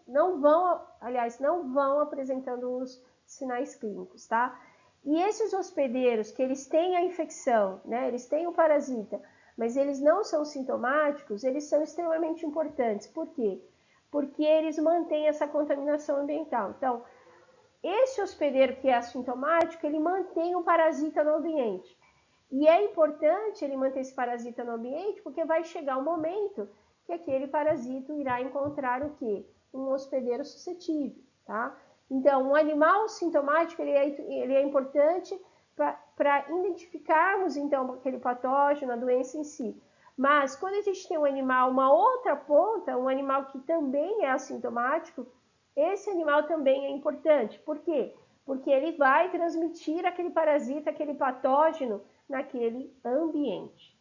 A: não vão apresentando os sinais clínicos, tá? E esses hospedeiros que eles têm a infecção, né? Eles têm o parasita, mas eles não são sintomáticos, eles são extremamente importantes. Por quê? Porque eles mantêm essa contaminação ambiental. Então, esse hospedeiro que é assintomático, ele mantém o parasita no ambiente. E é importante ele manter esse parasita no ambiente, porque vai chegar um momento que aquele parasita irá encontrar o quê? Um hospedeiro suscetível, tá? Então, um animal sintomático, ele é importante para identificarmos, então, aquele patógeno, a doença em si. Mas, quando a gente tem um animal, uma outra ponta, um animal que também é assintomático, esse animal também é importante. Por quê? Porque ele vai transmitir aquele parasita, aquele patógeno naquele ambiente.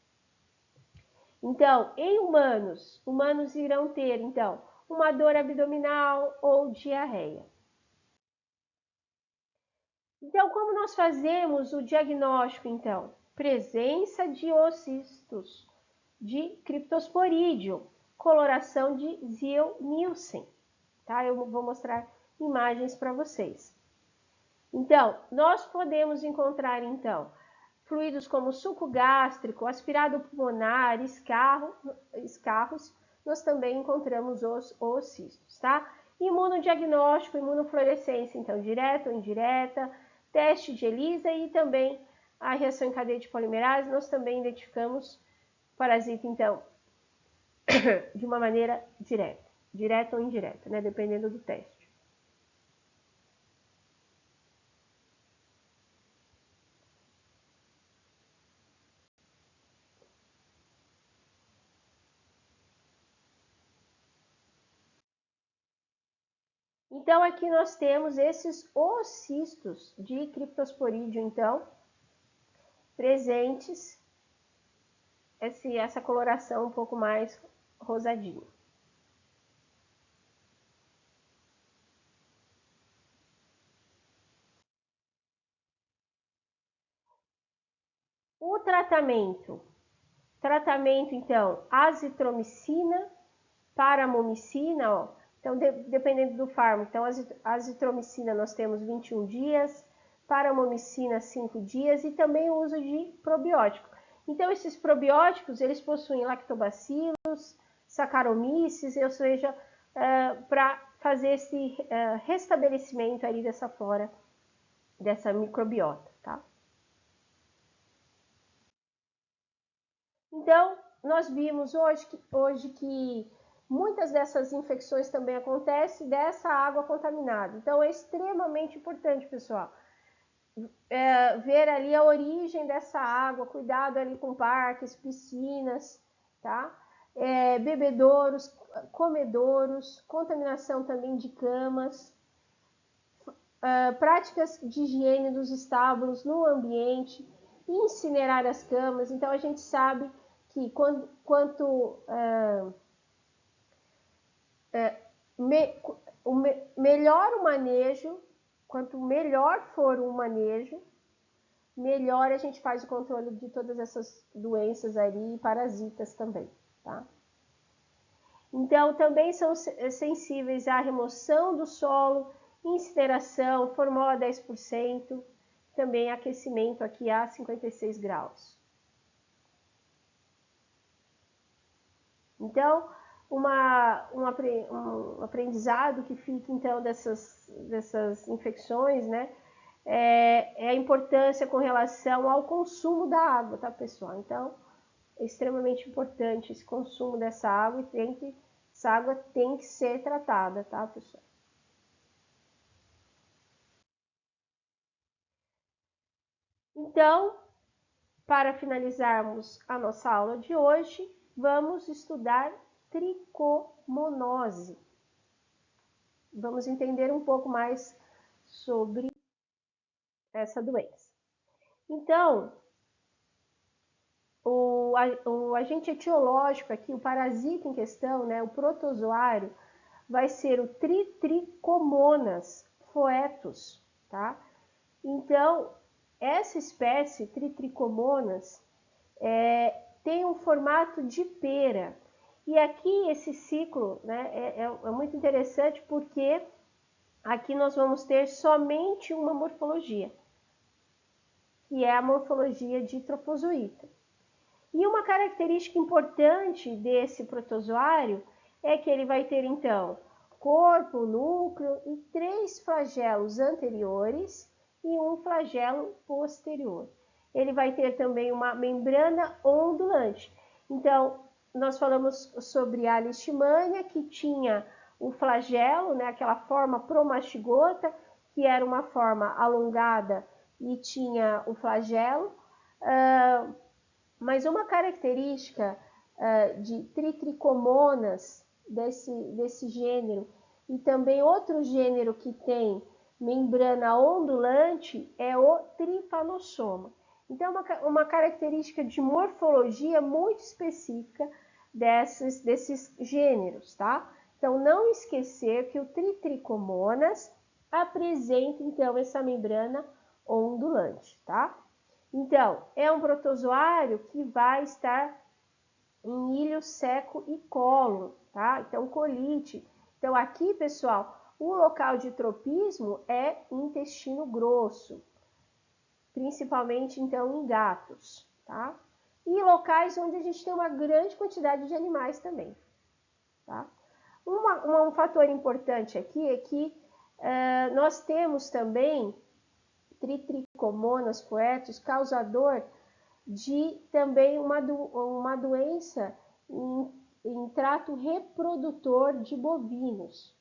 A: Então, em humanos irão ter, então, uma dor abdominal ou diarreia. Então, como nós fazemos o diagnóstico, então? Presença de ocistos de Cryptosporidium, coloração de Ziehl-Neelsen, tá? Eu vou mostrar imagens para vocês. Então, nós podemos encontrar, então, fluidos como suco gástrico, aspirado pulmonar, escarros, nós também encontramos os cistos, tá? Imunodiagnóstico, imunofluorescência, então, direta ou indireta, teste de ELISA e também a reação em cadeia de polimerase, nós também identificamos parasita, então, de uma maneira direta ou indireta, né? Dependendo do teste. Então, aqui nós temos esses ocistos de Cryptosporidium, então, presentes, essa coloração um pouco mais rosadinha. O tratamento, então, azitromicina, paramomicina, ó. Então, dependendo do fármaco, então, azitromicina nós temos 21 dias, paramomicina 5 dias e também o uso de probiótico. Então, esses probióticos, eles possuem lactobacilos, saccharomyces, ou seja, para fazer esse restabelecimento aí dessa flora, dessa microbiota, tá? Então, nós vimos hoje que muitas dessas infecções também acontecem dessa água contaminada. Então, é extremamente importante, pessoal, ver ali a origem dessa água, cuidado ali com parques, piscinas, tá? Bebedouros, comedouros, contaminação também de camas, práticas de higiene dos estábulos no ambiente, incinerar as camas. Então, a gente sabe que melhor o manejo, quanto melhor for o manejo, melhor a gente faz o controle de todas essas doenças ali e parasitas também, tá? Então, também são sensíveis à remoção do solo, incineração, formola 10%, também aquecimento aqui a 56 graus. Então, um aprendizado que fica, então, dessas infecções, né? É a importância com relação ao consumo da água, tá, pessoal? Então, é extremamente importante esse consumo dessa água e essa água tem que ser tratada, tá, pessoal? Então, para finalizarmos a nossa aula de hoje, vamos estudar tricomonose. Vamos entender um pouco mais sobre essa doença. Então, o agente etiológico aqui, o parasita em questão, né, o protozoário, vai ser o Tritricomonas foetus, tá? Então, essa espécie, Tritricomonas, tem um formato de pera. E aqui esse ciclo, né, é muito interessante porque aqui nós vamos ter somente uma morfologia, que é a morfologia de trofozoíta. E uma característica importante desse protozoário é que ele vai ter, então, corpo, núcleo e 3 flagelos anteriores e um flagelo posterior. Ele vai ter também uma membrana ondulante. Então, nós falamos sobre a leishmania, que tinha o flagelo, né, aquela forma promastigota, que era uma forma alongada e tinha o flagelo. Mas uma característica de Tritricomonas desse gênero e também outro gênero que tem membrana ondulante é o Trypanosoma. Então, uma característica de morfologia muito específica desses gêneros, tá? Então, não esquecer que o Tritricomonas apresenta, então, essa membrana ondulante, tá? Então, é um protozoário que vai estar em ilho seco e cólon, tá? Então, colite. Então, aqui, pessoal, o local de tropismo é intestino grosso, principalmente, então, em gatos, tá? E locais onde a gente tem uma grande quantidade de animais também, tá? Um fator importante aqui é que nós temos também Tritricomonas foetus, causador de também uma doença em trato reprodutor de bovinos.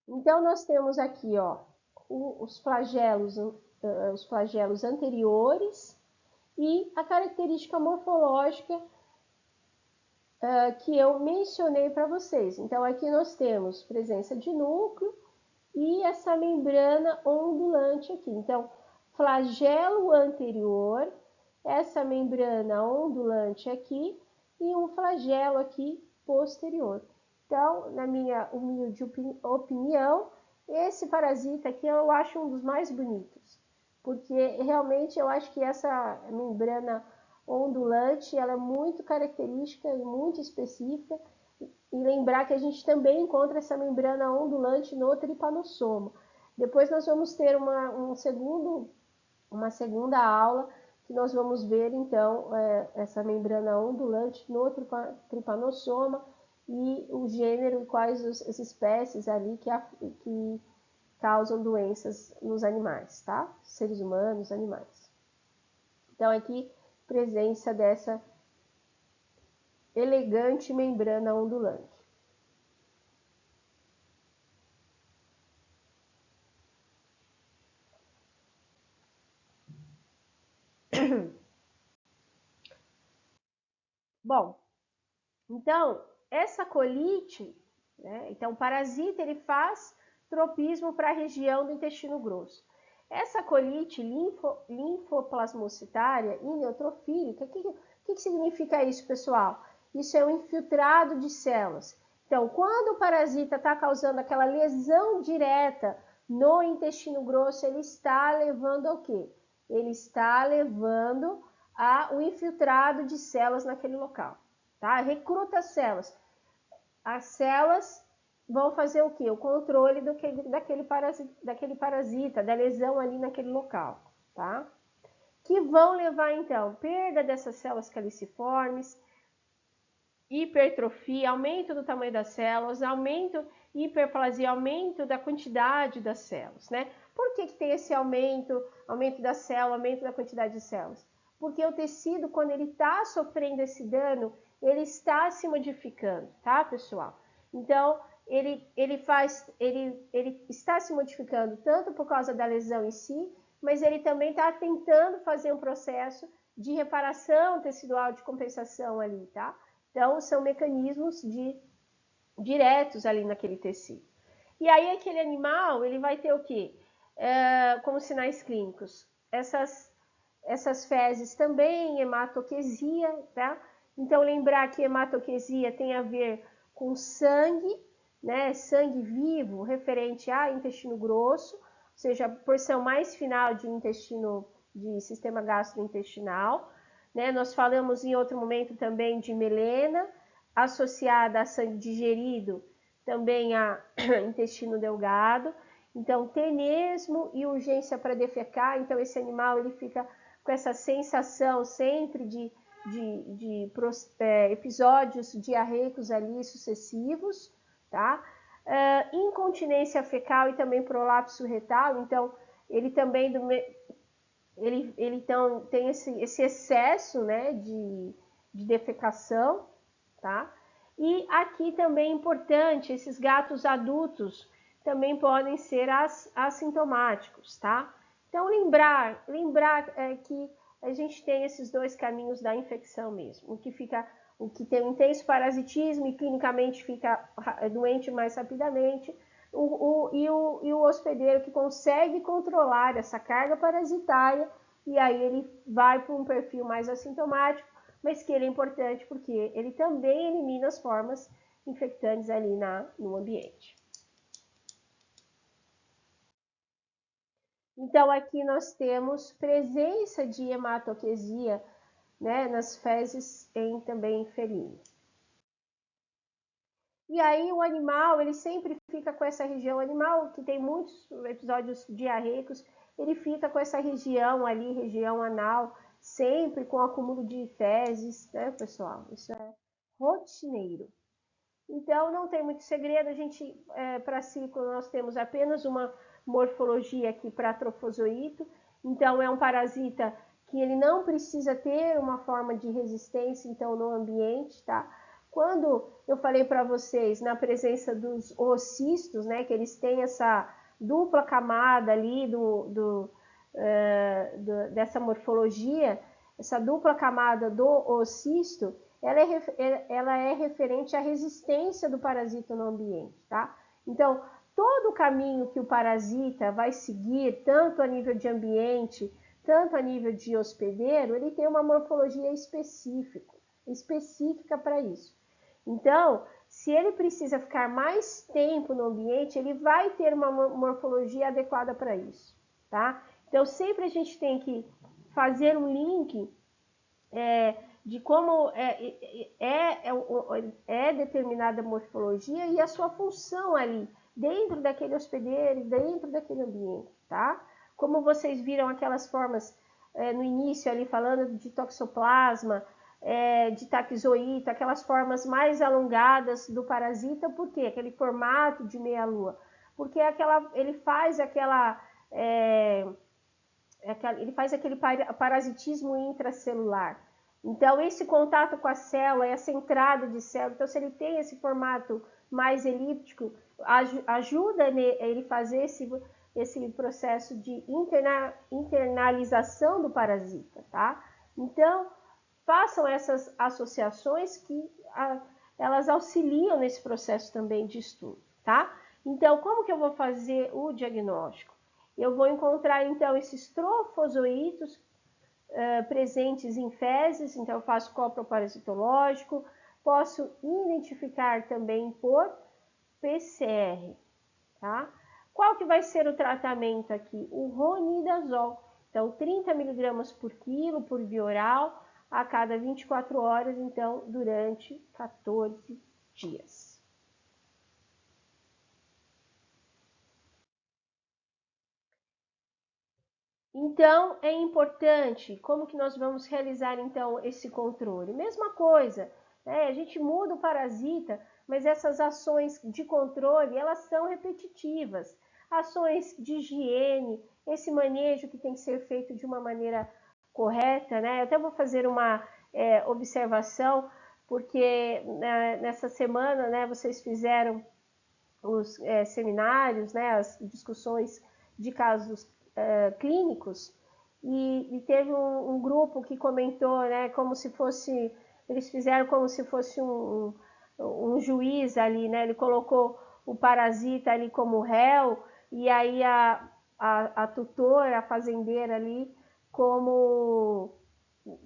A: Então, nós temos aqui, ó, os flagelos anteriores e a característica morfológica que eu mencionei para vocês. Então, aqui nós temos presença de núcleo e essa membrana ondulante aqui. Então, flagelo anterior, essa membrana ondulante aqui e um flagelo aqui posterior. Então, na minha humilde opinião, esse parasita aqui eu acho um dos mais bonitos, porque realmente eu acho que essa membrana ondulante ela é muito característica e muito específica. E lembrar que a gente também encontra essa membrana ondulante no Trypanosoma. Depois nós vamos ter uma segunda aula que nós vamos ver, então, essa membrana ondulante no Trypanosoma e o gênero e quais as espécies ali que causam doenças nos animais, tá? Seres humanos, animais. Então, aqui, presença dessa elegante membrana ondulante. Bom, então, essa colite, né, então o parasita ele faz tropismo para a região do intestino grosso. Essa colite linfoplasmocitária e neutrofílica, o que significa isso, pessoal? Isso é um infiltrado de células. Então, quando o parasita está causando aquela lesão direta no intestino grosso, ele está levando ao quê? Ele está levando o infiltrado de células naquele local. Tá? Recruta células. As células vão fazer o quê? O controle daquele parasita, da lesão ali naquele local, tá? Que vão levar, então, perda dessas células caliciformes, hipertrofia, aumento do tamanho das células, hiperplasia, aumento da quantidade das células, né? Por que tem esse aumento da célula, aumento da quantidade de células? Porque o tecido, quando ele está sofrendo esse dano, ele está se modificando, tá, pessoal? Então, ele está se modificando tanto por causa da lesão em si, mas ele também está tentando fazer um processo de reparação tecidual, de compensação ali, tá? Então, são mecanismos diretos ali naquele tecido. E aí aquele animal, ele vai ter o quê? Como sinais clínicos, essas fezes também, hematoquesia, tá? Então, lembrar que hematoquesia tem a ver com sangue, né? Sangue vivo referente a intestino grosso, ou seja, a porção mais final de intestino, de sistema gastrointestinal, né? Nós falamos em outro momento também de melena, associada a sangue digerido, também a intestino delgado. Então, tenesmo e urgência para defecar. Então, esse animal ele fica com essa sensação sempre de episódios diarreicos ali sucessivos, tá? Incontinência fecal e também prolapso retal. Então, ele também ele então tem esse excesso, né, de defecação, tá? E aqui também é importante, esses gatos adultos também podem ser assintomáticos, tá? Então, lembrar que a gente tem esses dois caminhos da infecção mesmo. O que tem um intenso parasitismo e clinicamente fica doente mais rapidamente, e o hospedeiro que consegue controlar essa carga parasitária, e aí ele vai para um perfil mais assintomático, mas que ele é importante porque ele também elimina as formas infectantes ali no ambiente. Então, aqui nós temos presença de hematoquesia, né, nas fezes também em felino. E aí o animal, ele sempre fica com essa região, o animal que tem muitos episódios diarreicos, ele fica com essa região ali, região anal, sempre com acúmulo de fezes, né, pessoal? Isso é rotineiro. Então, não tem muito segredo, a gente, para ciclo, nós temos apenas uma morfologia aqui para trofozoito, então é um parasita que ele não precisa ter uma forma de resistência, então, no ambiente, tá? Quando eu falei para vocês, na presença dos oocistos, né, que eles têm essa dupla camada ali dessa morfologia, essa dupla camada do oocisto, ela é referente à resistência do parasita no ambiente, tá? Então, todo o caminho que o parasita vai seguir, tanto a nível de ambiente, tanto a nível de hospedeiro, ele tem uma morfologia específica para isso. Então, se ele precisa ficar mais tempo no ambiente, ele vai ter uma morfologia adequada para isso, tá? Então, sempre a gente tem que fazer um link de como é determinada morfologia e a sua função ali, dentro daquele hospedeiro, dentro daquele ambiente, tá? Como vocês viram aquelas formas no início ali falando de toxoplasma, de taquizoíta, aquelas formas mais alongadas do parasita, por quê? Aquele formato de meia-lua. Porque ele faz aquele parasitismo intracelular. Então, esse contato com a célula, essa entrada de célula, então se ele tem esse formato mais elíptico, ajuda ele fazer esse processo de internalização do parasita, tá? Então, façam essas associações que elas auxiliam nesse processo também de estudo, tá? Então, como que eu vou fazer o diagnóstico? Eu vou encontrar, então, esses trofozoítos presentes em fezes, então eu faço coproparasitológico, posso identificar também por PCR, tá? Qual que vai ser o tratamento aqui? O ronidazol, então 30 mg por quilo por via oral, a cada 24 horas, então durante 14 dias. Então, é importante, como que nós vamos realizar, então, esse controle? Mesma coisa, né? A gente muda o parasita, mas essas ações de controle, elas são repetitivas. Ações de higiene, esse manejo que tem que ser feito de uma maneira correta, né? Eu até vou fazer uma observação, porque nessa semana, né, vocês fizeram os seminários, né, as discussões de casos clínicos, e teve um grupo que comentou, né, como se fosse, eles fizeram como se fosse um juiz ali, né, ele colocou o parasita ali como réu, e aí a tutora, a fazendeira ali, como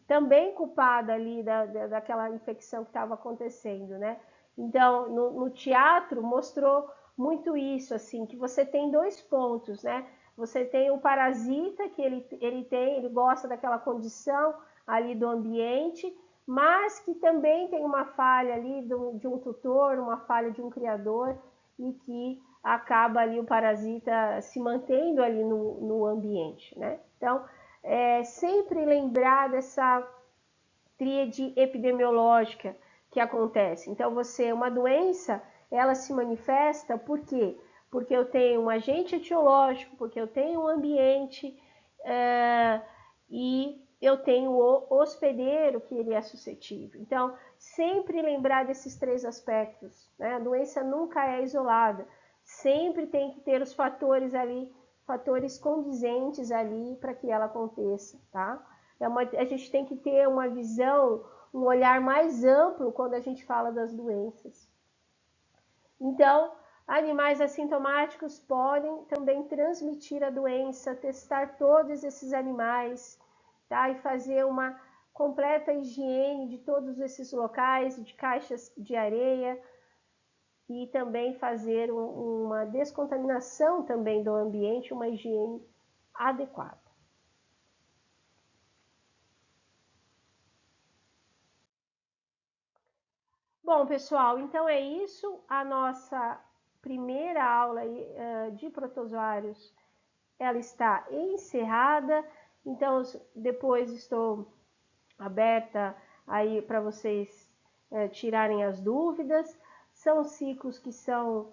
A: também culpada ali daquela infecção que estava acontecendo, né? Então, no teatro mostrou muito isso, assim, que você tem dois pontos, né? Você tem o parasita, que ele gosta daquela condição ali do ambiente, mas que também tem uma falha ali de um tutor, uma falha de um criador, e que acaba ali o parasita se mantendo ali no ambiente, né? Então, sempre lembrar dessa tríade epidemiológica que acontece. Então, uma doença, ela se manifesta por quê? Porque eu tenho um agente etiológico, porque eu tenho um ambiente e eu tenho o hospedeiro que ele é suscetível. Então, sempre lembrar desses três aspectos, né? A doença nunca é isolada, sempre tem que ter os fatores ali, fatores condizentes ali para que ela aconteça, tá? A gente tem que ter uma visão, um olhar mais amplo quando a gente fala das doenças. Então, animais assintomáticos podem também transmitir a doença, testar todos esses animais, tá? E fazer uma completa higiene de todos esses locais, de caixas de areia, e também fazer uma descontaminação também do ambiente, uma higiene adequada. Bom, pessoal, então é isso. A nossa primeira aula de protozoários, ela está encerrada. Então, depois estou aberta aí para vocês tirarem as dúvidas. São ciclos que são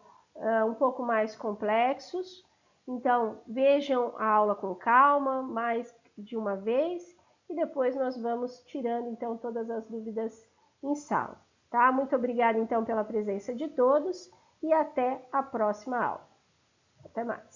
A: um pouco mais complexos. Então, vejam a aula com calma, mais de uma vez, e depois nós vamos tirando, então, todas as dúvidas em sala. Tá? Muito obrigada, então, pela presença de todos e até a próxima aula. Até mais.